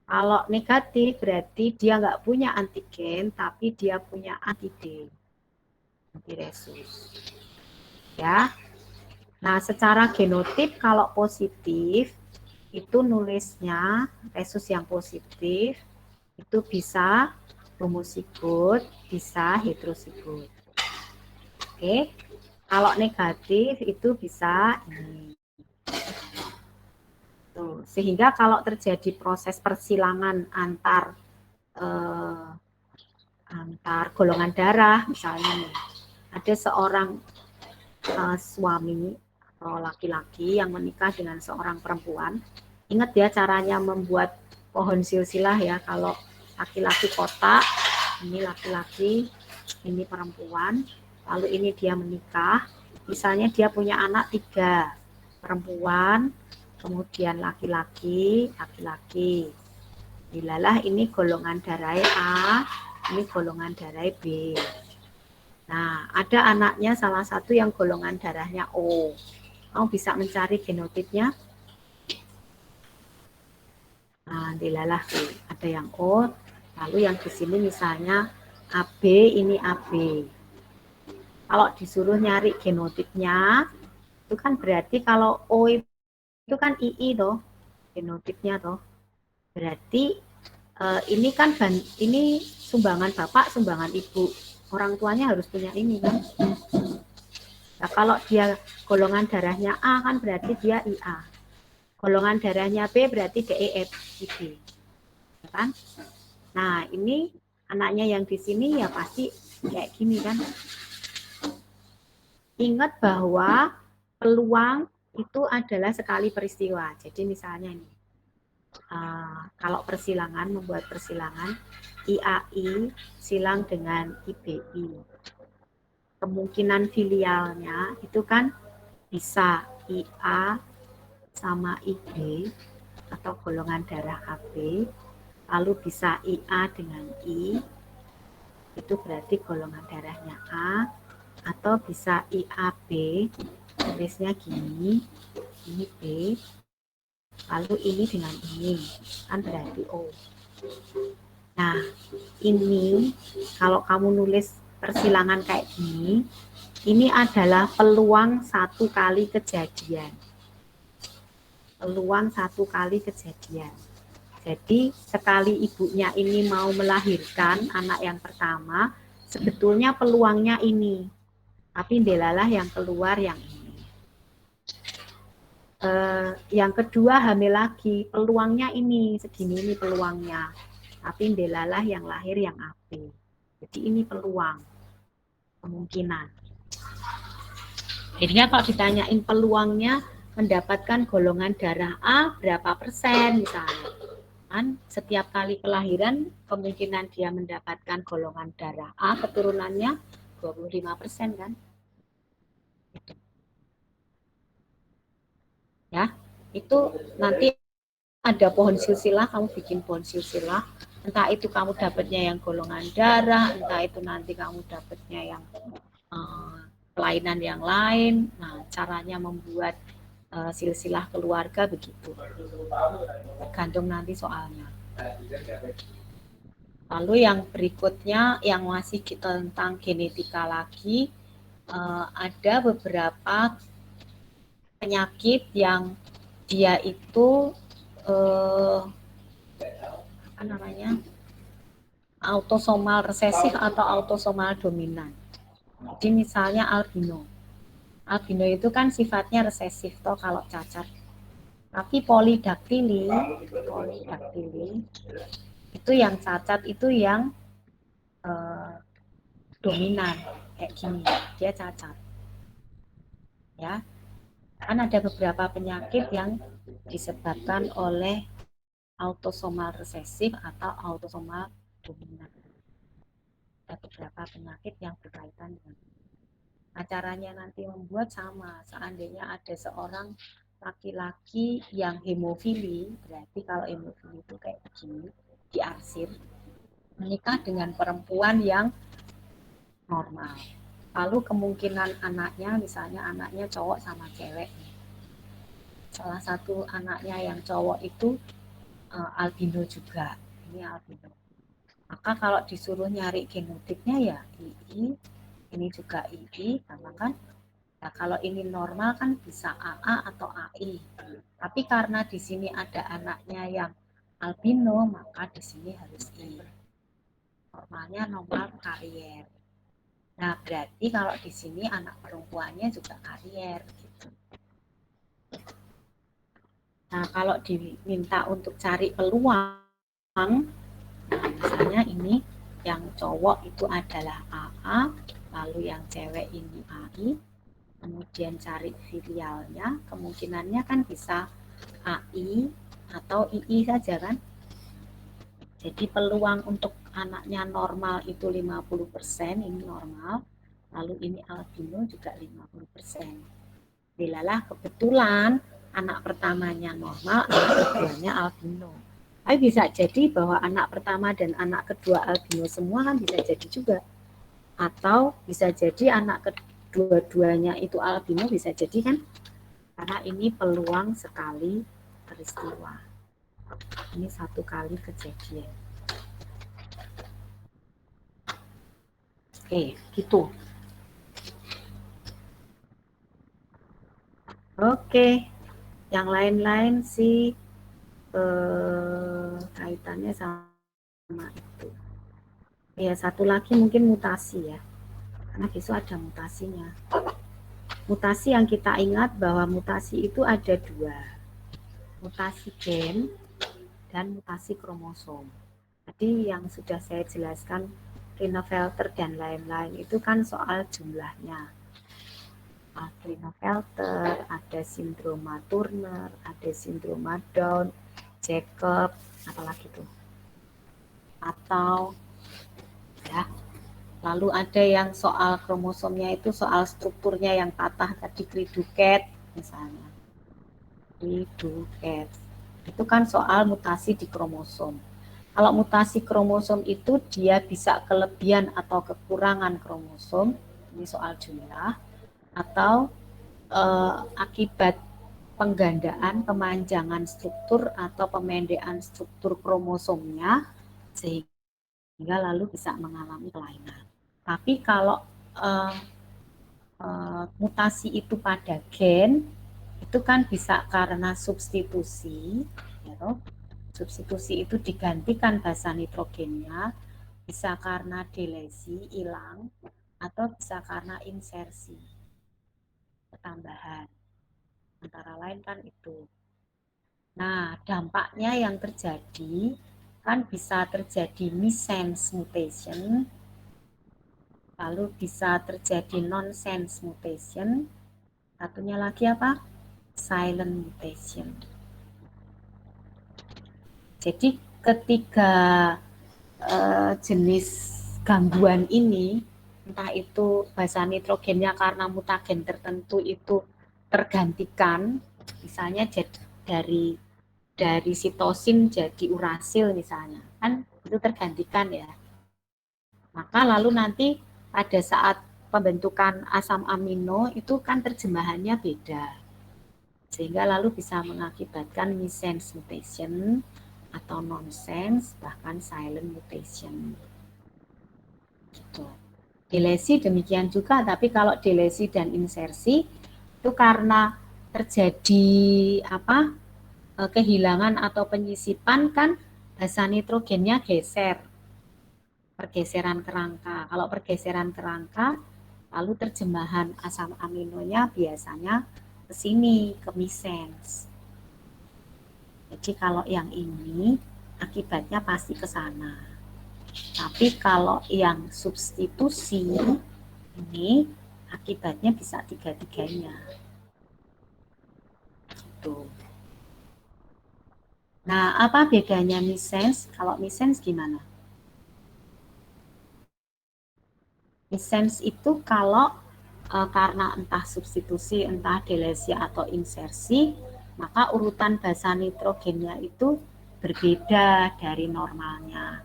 Kalau negatif berarti dia nggak punya antigen tapi dia punya anti-D. Anti-resus. Ya. Nah, secara genotip kalau positif itu nulisnya resus yang positif itu bisa homozigot, bisa heterozigot. Oke. Kalau negatif itu bisa ini. Tuh, sehingga kalau terjadi proses persilangan antar golongan darah, misalnya nih, ada seorang suami atau laki-laki yang menikah dengan seorang perempuan. Ingat ya caranya membuat pohon silsilah ya, kalau laki-laki kotak, ini laki-laki, ini perempuan, lalu ini dia menikah, misalnya dia punya anak 3, perempuan, kemudian laki-laki, dilalah ini golongan darah A, ini golongan darah B. Nah, ada anaknya salah satu yang golongan darahnya O. Kamu bisa mencari genotipnya. Nah, dilalah ada yang O, lalu yang di sini misalnya AB, ini AB. Kalau disuruh nyari genotipnya, itu kan berarti kalau O itu kan II toh. genotipnya toh. Berarti ini kan ini sumbangan bapak, sumbangan ibu. Orang tuanya harus punya ini kan. Nah, kalau dia golongan darahnya A kan berarti dia IA. Golongan darahnya B berarti DEF, IB. Ya kan? Nah, ini anaknya yang di sini ya pasti kayak gini kan. Ingat bahwa peluang itu adalah sekali peristiwa. Jadi misalnya ini, kalau persilangan, membuat persilangan, IAI silang dengan IBI. Kemungkinan filialnya itu kan bisa IA sama IB atau golongan darah AB, lalu bisa IA dengan I, itu berarti golongan darahnya A, atau bisa IAB, tulisnya gini, ini B, lalu ini dengan ini, kan berarti O. Nah, ini kalau kamu nulis persilangan kayak gini, ini adalah peluang satu kali kejadian. Peluang satu kali kejadian. Jadi sekali ibunya ini mau melahirkan anak yang pertama, sebetulnya peluangnya ini. Tapi delalah yang keluar yang ini. Yang kedua hamil lagi, peluangnya ini, segini ini peluangnya. Tapi delalah yang lahir yang AB. Jadi ini peluang, kemungkinan. Jadinya kalau ditanyain peluangnya mendapatkan golongan darah A berapa persen misalnya. Kan setiap kali kelahiran kemungkinan dia mendapatkan golongan darah A keturunannya 25% kan. Ya, itu nanti ada pohon silsilah, kamu bikin pohon silsilah. Entah itu kamu dapatnya yang golongan darah, entah itu nanti kamu dapatnya yang kelainan yang lain. Nah, caranya membuat silsilah keluarga begitu. Tergantung nanti soalnya. Lalu yang berikutnya yang masih tentang genetika lagi, ada beberapa penyakit yang dia itu apa namanya, autosomal resesif atau autosomal dominan. Jadi misalnya albino. Albino itu kan sifatnya resesif toh kalau cacat. Tapi polidaktili itu yang cacat itu yang dominan kayak gini, dia cacat. Ya. Kan ada beberapa penyakit yang disebabkan oleh autosomal resesif atau autosomal dominan. Ada beberapa penyakit yang berkaitan dengan caranya nanti membuat sama. Seandainya ada seorang laki-laki yang hemofili, berarti kalau hemofili itu kayak begini, diarsir, menikah dengan perempuan yang normal. Lalu kemungkinan anaknya, misalnya anaknya cowok sama cewek. Salah satu anaknya yang cowok itu albino juga. Ini albino. Maka kalau disuruh nyari genotipnya ya II, ini juga II, sama kan? Nah, kalau ini normal kan bisa AA atau AI. Tapi karena di sini ada anaknya yang albino, maka di sini harus I. Normalnya normal karier. Nah, berarti kalau di sini anak perempuannya juga karier gitu. Nah, kalau diminta untuk cari peluang, nah, misalnya ini yang cowok itu adalah AA, lalu yang cewek ini AI, kemudian cari filialnya, kemungkinannya kan bisa AI atau II saja kan. Jadi peluang untuk anaknya normal itu 50%, ini normal, lalu ini albino juga 50%. Dilalah kebetulan anak pertamanya normal, anak keduanya albino. Tapi bisa jadi bahwa anak pertama dan anak kedua albino semua kan bisa jadi juga. Atau bisa jadi anak kedua-duanya itu albino, bisa jadi kan, karena ini peluang sekali peristiwa. Ini satu kali kejadian. Oke, gitu. Oke, yang lain-lain sih kaitannya sama itu. Ya, satu lagi mungkin mutasi ya, karena besok ada mutasinya. Mutasi yang kita ingat bahwa mutasi itu ada dua, mutasi gen dan mutasi kromosom. Jadi yang sudah saya jelaskan, Klinefelter dan lain-lain itu kan soal jumlahnya. Klinefelter, ada sindroma Turner, ada sindroma Down, Jacob, apalagi tuh. Atau ya, lalu ada yang soal kromosomnya itu soal strukturnya yang patah tadi, Cri-Du-Cat misalnya. Cri-Du-Cat. Itu kan soal mutasi di kromosom. Kalau mutasi kromosom itu dia bisa kelebihan atau kekurangan kromosom, ini soal jumlah, atau akibat penggandaan, pemanjangan struktur atau pemendekan struktur kromosomnya sehingga lalu bisa mengalami kelainan. Tapi kalau mutasi itu pada gen, itu kan bisa karena substitusi, ya, substitusi itu digantikan basa nitrogennya, bisa karena delesi, hilang, atau bisa karena insersi, pertambahan. Antara lain kan itu. Nah, dampaknya yang terjadi kan bisa terjadi missense mutation, lalu bisa terjadi nonsense mutation, satunya lagi apa? Silent mutation. Jadi ketiga jenis gangguan ini, entah itu basa nitrogennya karena mutagen tertentu itu tergantikan, misalnya dari sitosin jadi urasil misalnya, kan itu tergantikan ya. Maka lalu nanti pada saat pembentukan asam amino itu kan terjemahannya beda, sehingga lalu bisa mengakibatkan missense mutation atau nonsense, bahkan silent mutation. Gitu. Delesi demikian juga, tapi kalau delesi dan insersi itu karena terjadi kehilangan atau penyisipan kan basa nitrogennya geser, pergeseran kerangka. Kalau pergeseran kerangka, lalu terjemahan asam aminonya biasanya ke sini, ke missense. Jadi kalau yang ini akibatnya pasti ke sana. Tapi kalau yang substitusi ini akibatnya bisa tiga-tiganya. Gitu. Nah, apa bedanya missense? Kalau missense gimana? Missense itu kalau karena entah substitusi, entah delesi atau insersi, maka urutan basa nitrogennya itu berbeda dari normalnya.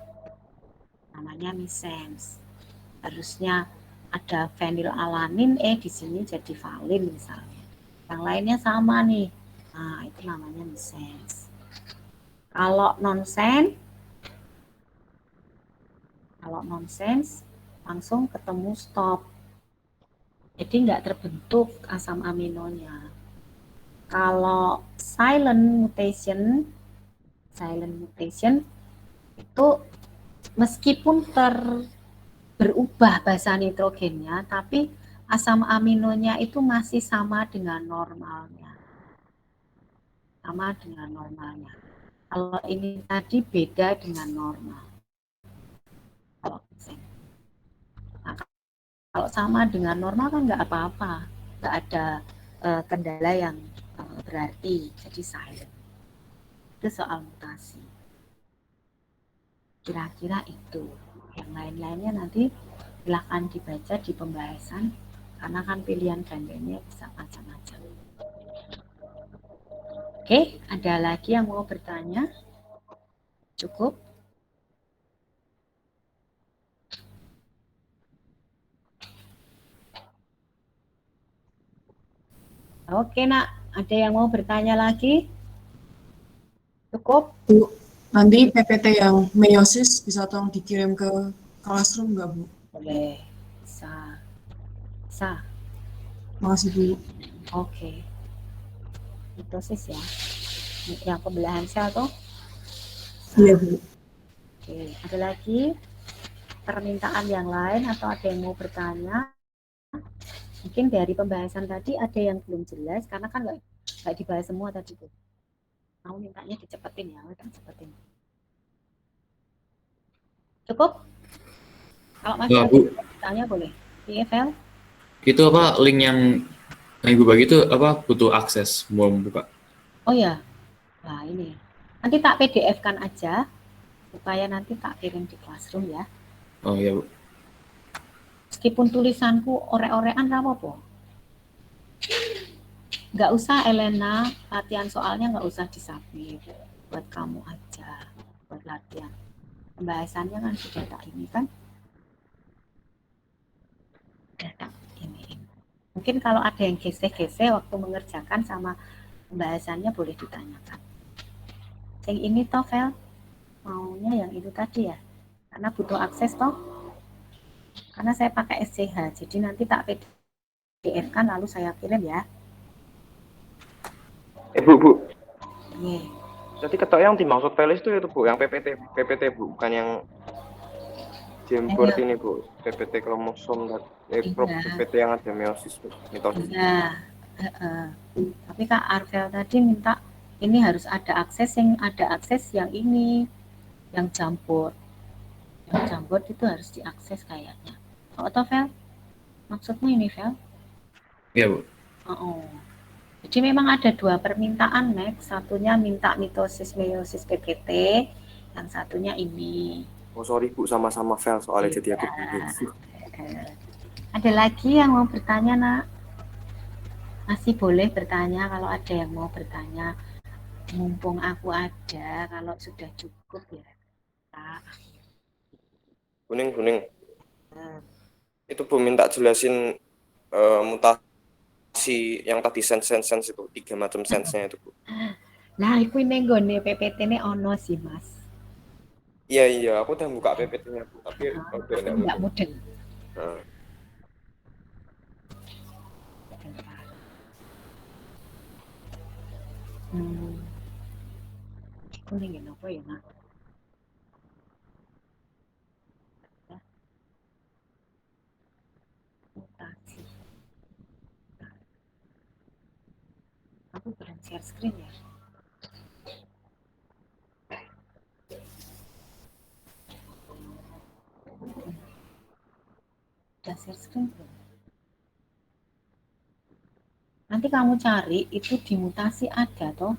Namanya missense. Harusnya ada fenilalanin, di sini jadi valin misalnya. Yang lainnya sama nih. Nah, itu namanya missense. Kalau nonsense langsung ketemu stop. Jadi nggak terbentuk asam aminonya. Kalau silent mutation itu meskipun berubah basa nitrogennya, tapi asam aminonya itu masih sama dengan normalnya. Sama dengan normalnya. Kalau ini tadi beda dengan normal. Kalau sama dengan normal kan nggak apa-apa, nggak ada kendala yang berarti, jadi silent. Itu soal mutasi. Kira-kira itu. Yang lain-lainnya nanti silakan dibaca di pembahasan, karena kan pilihan gandanya bisa macam-macam. Oke, ada lagi yang mau bertanya? Cukup? Oke, Nak. Ada yang mau bertanya lagi? Cukup? Bu, nanti PPT yang meiosis bisa tolong dikirim ke classroom nggak, Bu? Boleh. Bisa. Bisa. Makasih, Bu. Oke. Mitosis ya. Yang pembelahan sel tuh. Iya, Bu. Oke, ada lagi permintaan yang lain atau ada yang mau bertanya? Mungkin dari pembahasan tadi ada yang belum jelas karena kan nggak dibahas semua tadi tuh. Mau mintanya dicepetin ya, kan cepetin. Cukup? Kalau masih Nah, ada Bu, yang mau bertanya boleh. Iya, Vel? itu apa link yang Ibu bagi itu apa butuh akses mau buka? Oh ya, nah ini. Nanti tak PDF-kan aja supaya nanti tak kirim di Classroom ya. Oh iya, Bu. Meskipun tulisanku orek-orekan apa-apa. Nggak usah Elena, latihan soalnya nggak usah disubmit. Buat kamu aja, buat latihan. Pembahasannya kan sudah tak ini kan. Sudah tak ini. Mungkin kalau ada yang geseh-geseh waktu mengerjakan sama pembahasannya boleh ditanyakan. Yang ini toh, Vel, maunya yang itu tadi ya. Karena butuh akses toh. Karena saya pakai SCH, jadi nanti tak PDF kan lalu saya kirim ya. Bu. Iya. Jadi ketok yang dimaksud Felis itu Bu, yang PPT Bu, bukan yang Jamboard ini Bu, PPT kromosom dan PPT yang ada meiosis mitosis. Iya. Tapi Kak Arvel tadi minta ini harus ada akses yang ini, yang Jamboard. Yang Jamboard itu harus diakses kayaknya. Atau Vel? Maksudnya ini Vel? Iya, Bu. Oh. Jadi memang ada dua permintaan, Max. Satunya minta mitosis meiosis PPT, yang satunya ini. Oh sorry Bu, sama-sama Vel soalnya Iya. jadi aku bingung. Ada lagi yang mau bertanya, Nak? Masih boleh bertanya kalau ada yang mau bertanya. Mumpung aku ada, kalau sudah cukup ya. Kuning. Itu Bu minta jelasin mutasi yang tadi sense itu, 3 macam sense-nya itu Bu. Nah, aku ini nggone PPT ini ono sih, Mas. Iya, aku udah buka PPT-nya Bu, tapi Enggak mudeng. Nah. Kuning apa ya, Nak? Mutasi. Aku belum share screen ya. Udah share screen belum? Nanti kamu cari itu di mutasi ada toh.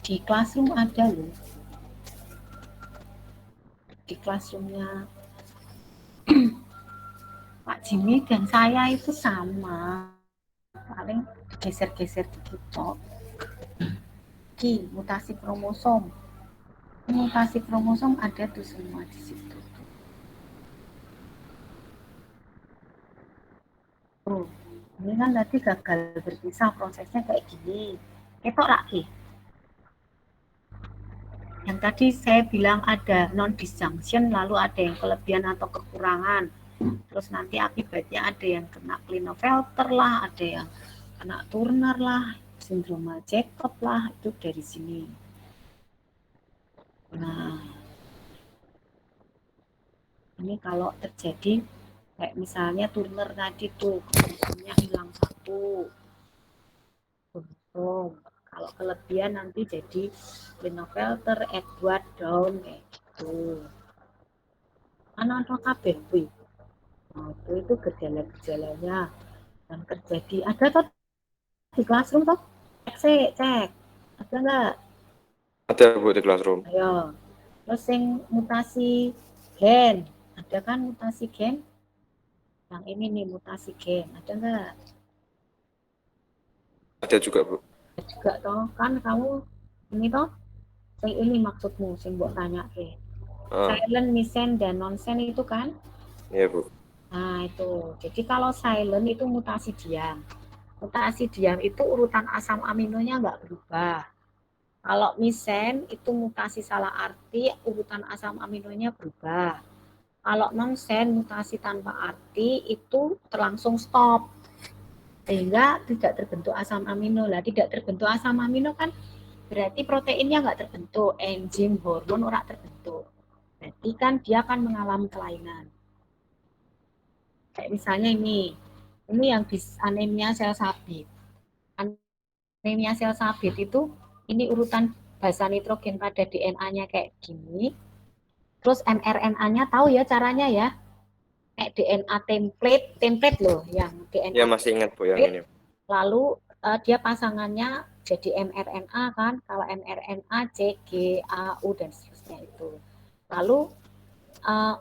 Di Classroom ada loh. Di Classroom-nya Pak Jimmy dan saya itu sama. Paling geser-geser dikit toh. Di mutasi kromosom. Mutasi kromosom ada tuh semua di situ. Oh, ini kan tadi gagal berpisah prosesnya kayak gini. Ketok lagi. Yang tadi saya bilang ada non-disjunction, lalu ada yang kelebihan atau kekurangan. Terus nanti akibatnya ada yang kena Klinefelter lah, ada yang kena Turner lah, sindroma Jacob lah, itu dari sini. Nah, ini kalau terjadi kayak misalnya Turner tadi tuh kromosomnya hilang satu kromosom. Kalau kelebihan nanti jadi Klinefelter, Edward Down kayak gitu. Anak-anak KBW. Nah, itu gejala-gejalanya dan terjadi. Ada toh di Classroom toh? Cek. Ada nggak? Ada Bu di Classroom. Ayo. Terus yang mutasi gen. Ada kan mutasi gen? Yang ini nih mutasi gen. Ada nggak? Ada juga Bu. Ada juga toh. Kan kamu ini toh? Yang ini maksudmu, yang buat tanya silent, misen, dan nonsen itu kan? Iya Bu. Nah itu. Jadi kalau silent itu mutasi diam. Mutasi diam itu urutan asam aminonya nggak berubah. Kalau misen itu mutasi salah arti, urutan asam aminonya berubah. Kalau nonsen mutasi tanpa arti itu terlangsung stop. sehingga tidak terbentuk asam amino. Lah tidak terbentuk asam amino kan berarti proteinnya nggak terbentuk, enzim, hormon ora terbentuk. Berarti kan dia akan mengalami kelainan. Kayak misalnya ini yang anemia sel sabit. Anemia sel sabit itu ini urutan basa nitrogen pada DNA-nya kayak gini. Terus mRNA-nya tahu ya caranya ya. Kayak DNA template loh yang DNA. Ya masih ingat Bu yang ini. Lalu dia pasangannya jadi mRNA kan. Kalau mRNA C, G, A, U dan seterusnya itu. Lalu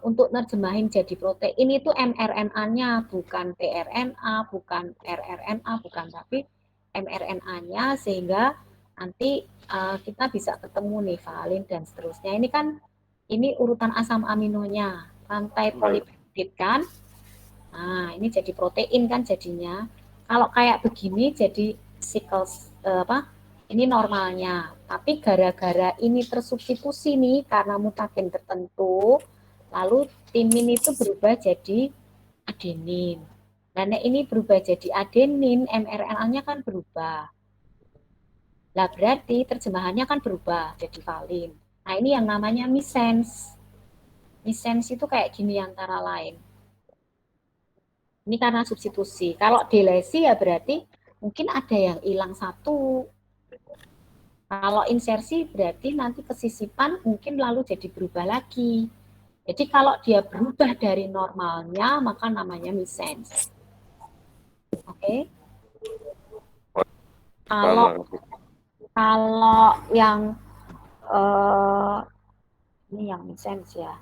untuk nerjemahin jadi protein itu mRNA-nya bukan tRNA, bukan rRNA, bukan, tapi mRNA-nya, sehingga nanti kita bisa ketemu nih valin dan seterusnya. Ini kan ini urutan asam aminonya, rantai polipeptid kan. Nah, ini jadi protein kan jadinya. Kalau kayak begini jadi cycles ini normalnya. Tapi gara-gara ini tersubstitusi nih karena mutagen tertentu, lalu timin itu berubah jadi adenin. Nah, ini berubah jadi adenin, mRNA-nya kan berubah. Lah berarti terjemahannya kan berubah jadi valin. Nah, ini yang namanya missense. Missense itu kayak gini antara lain. Ini karena substitusi. Kalau delesi ya berarti mungkin ada yang hilang satu. Kalau insersi berarti nanti kesisipan mungkin lalu jadi berubah lagi. Jadi kalau dia berubah dari normalnya maka namanya missense. Oke. Kalau yang ini yang missense ya.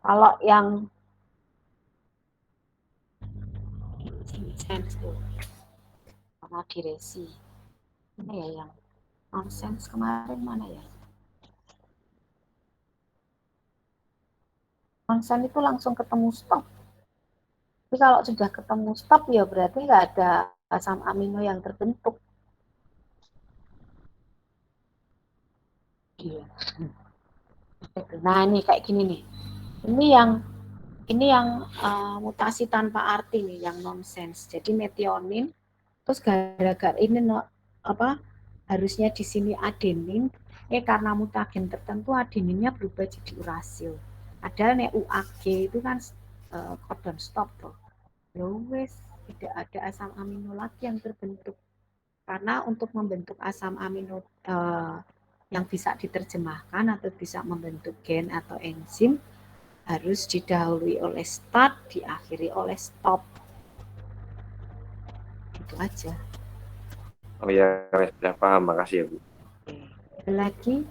Kalau yang missense tuh sama diresi. Mana ya yang nonsense kemarin mana ya? Nonsense itu langsung ketemu stop. Tapi kalau sudah ketemu stop ya berarti nggak ada asam amino yang terbentuk. Iya. Nah ini kayak gini nih. Ini yang mutasi tanpa arti nih, yang nonsense. Jadi metionin, terus gara-gara ini harusnya di sini adenin, karena mutagen tertentu adeninnya berubah jadi urasil. Padahal nih UAG itu kan codon stop tuh. Ya wes, tidak ada asam amino lagi yang terbentuk. Karena untuk membentuk asam amino yang bisa diterjemahkan atau bisa membentuk gen atau enzim harus didahului oleh start, diakhiri oleh stop. Itu aja. Oh ya, sudah paham. Makasih ya Bu. Ada lagi?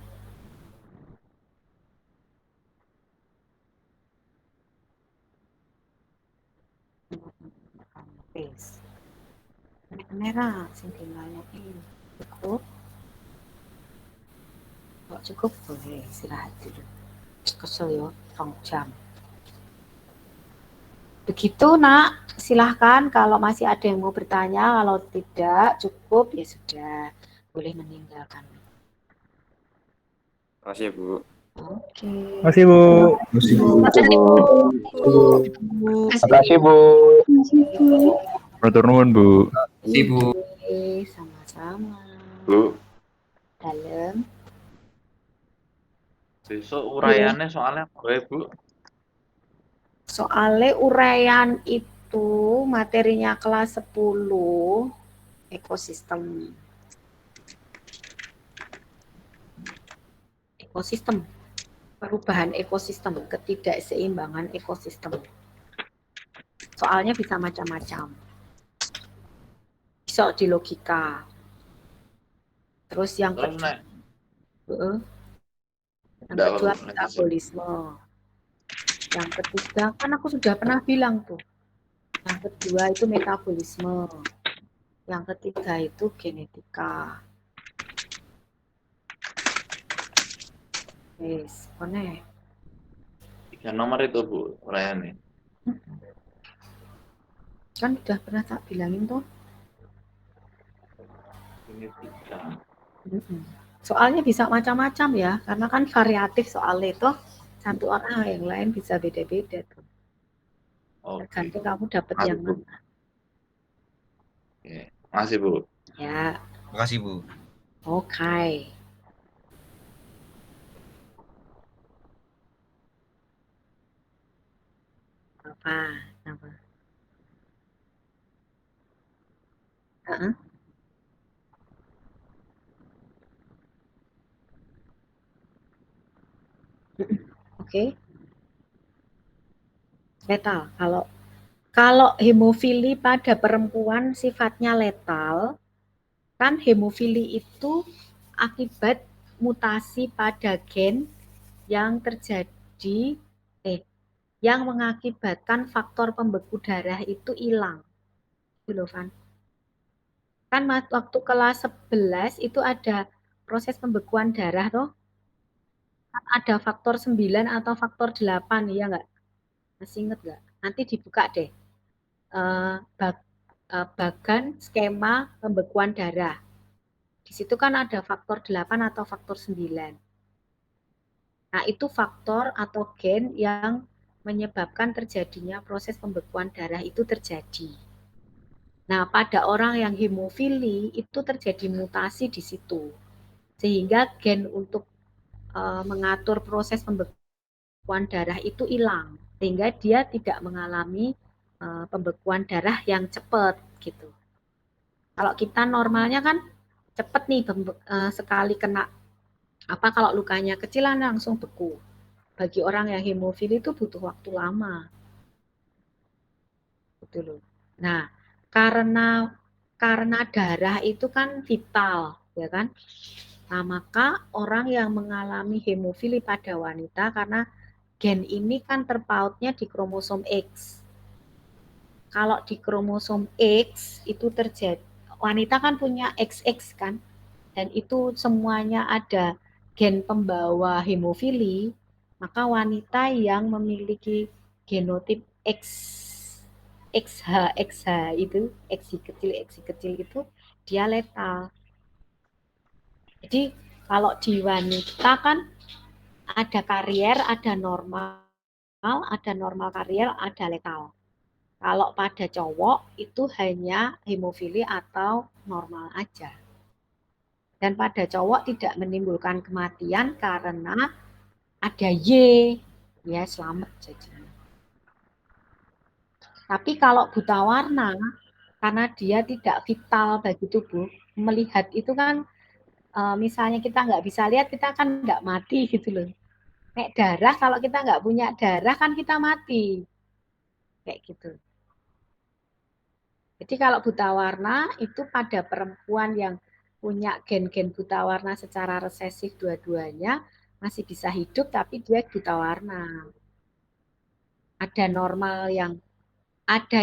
Merah, sing dilayani cukup. Kalau cukup boleh istirahat dulu. Kesel ya, 2 jam. Begitu nak, silahkan kalau masih ada yang mau bertanya, kalau tidak cukup ya sudah, boleh meninggalkan. Makasih ya Bu. Oke. Makasih Bu. Masih Bu. Makasih Bu. Matur nuwun Bu. Makasih Bu. Oke, sama-sama. Bu, Dalam. besok uraiannya soalnya apa ya Bu? Soalnya uraian itu materinya kelas 10 ekosistem. Ekosistem. Perubahan ekosistem, ketidakseimbangan ekosistem. Soalnya bisa macam-macam. Bisa di logika. Terus yang kedua, metabolisme. Yang ketiga, kan aku sudah pernah bilang tuh. Yang kedua itu metabolisme. Yang ketiga itu genetika. Yes, connect. 3 nomor itu Bu, uraiannya. Kan udah pernah tak bilangin tuh. Genetika. Soalnya bisa macam-macam ya, karena kan variatif soalnya itu. Satu orang yang lain bisa beda-beda tuh. Tergantung kamu dapat yang mana. Oke. Makasih, Bu. Ya, Makasih, Bu. oke. Apa? Heeh. Oke. Letal. Kalau hemofili pada perempuan sifatnya letal, kan hemofili itu akibat mutasi pada gen yang terjadi yang mengakibatkan faktor pembeku darah itu hilang. Gitu loh, Van. Kan waktu kelas 11 itu ada proses pembekuan darah toh. Kan ada faktor 9 atau faktor 8, ya nggak? Masih inget nggak? Nanti dibuka deh. Bagan skema pembekuan darah. Di situ kan ada faktor 8 atau faktor 9. Nah, itu faktor atau gen yang menyebabkan terjadinya proses pembekuan darah itu terjadi. Nah, pada orang yang hemofili itu terjadi mutasi di situ. Sehingga gen untuk mengatur proses pembekuan darah itu hilang. Sehingga dia tidak mengalami pembekuan darah yang cepat gitu. Kalau kita normalnya kan cepat nih sekali kena kalau lukanya kecilan langsung beku. Bagi orang yang hemofili itu butuh waktu lama. Gitu loh. Nah, karena darah itu kan vital, ya kan? Nah, maka orang yang mengalami hemofili pada wanita karena gen ini kan terpautnya di kromosom X. Kalau di kromosom X itu terjadi, wanita kan punya XX kan, dan itu semuanya ada gen pembawa hemofili, maka wanita yang memiliki genotip XH itu, X kecil itu dia letal. Jadi kalau di wanita kan ada karier, ada normal karier, ada letal. Kalau pada cowok itu hanya hemofili atau normal aja. Dan pada cowok tidak menimbulkan kematian karena ada Y, ya selamat jadinya. Tapi kalau buta warna, karena dia tidak vital bagi tubuh, melihat itu kan misalnya kita nggak bisa lihat, kita kan nggak mati gitu loh. Kayak darah, kalau kita nggak punya darah kan kita mati. Kayak gitu. Jadi kalau buta warna itu pada perempuan yang punya gen-gen buta warna secara resesif dua-duanya masih bisa hidup tapi dia buta warna. Ada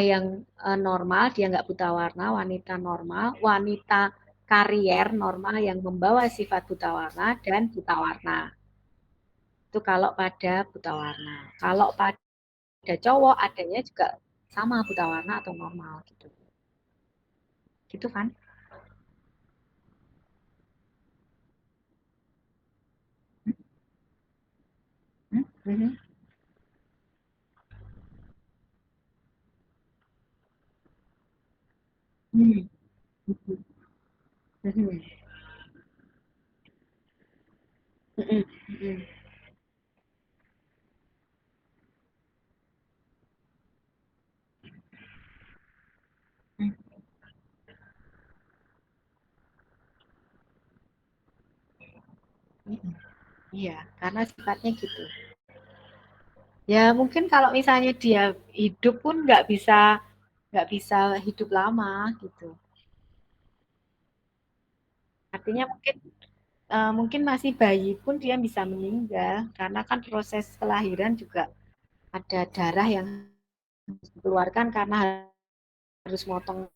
yang normal, dia nggak buta warna, wanita normal, wanita karier normal yang membawa sifat buta warna dan buta warna. Itu kalau pada buta warna. Kalau pada cowok adanya juga sama buta warna atau normal gitu. Gitu kan? Hmm? Hmm. Hmm. Hmm. Hmm. Hmm. Iya, karena sifatnya gitu. Ya mungkin kalau misalnya dia hidup pun nggak bisa hidup lama gitu. Artinya mungkin masih bayi pun dia bisa meninggal karena kan proses kelahiran juga ada darah yang dikeluarkan karena harus motong.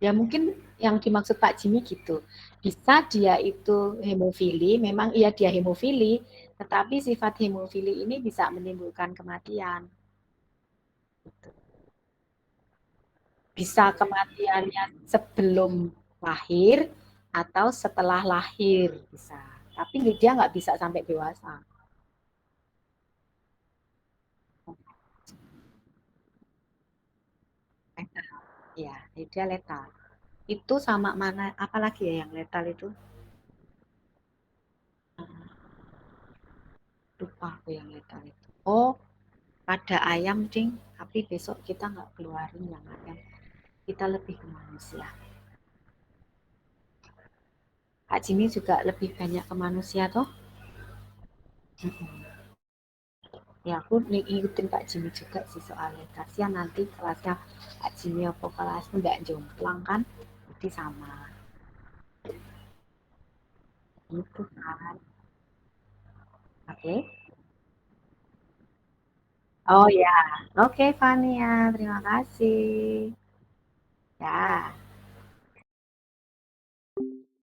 Ya mungkin yang dimaksud Pak Jimmy gitu. Bisa dia itu hemofili, memang iya dia hemofili, tetapi sifat hemofili ini bisa menimbulkan kematian. Gitu. Bisa kematiannya sebelum lahir atau setelah lahir bisa. Tapi dia nggak bisa sampai dewasa. Ya, dia letal. Itu sama mana? Apalagi ya yang letal itu? Lupa aku yang letal itu. Oh, pada ayam ding. Tapi besok kita nggak keluarin yang ayam. Kita lebih ke manusia. Kak Jimmy juga lebih banyak ke manusia toh? Ya aku ngikutin Kak Jimmy juga sih soalnya. Kasihan nanti kelasnya Kak Jimmy apa kelasnya nggak jomplang kan? Jadi sama. Gitu kan. Oke. Oh ya. Oke Fania, terima kasih. Ya.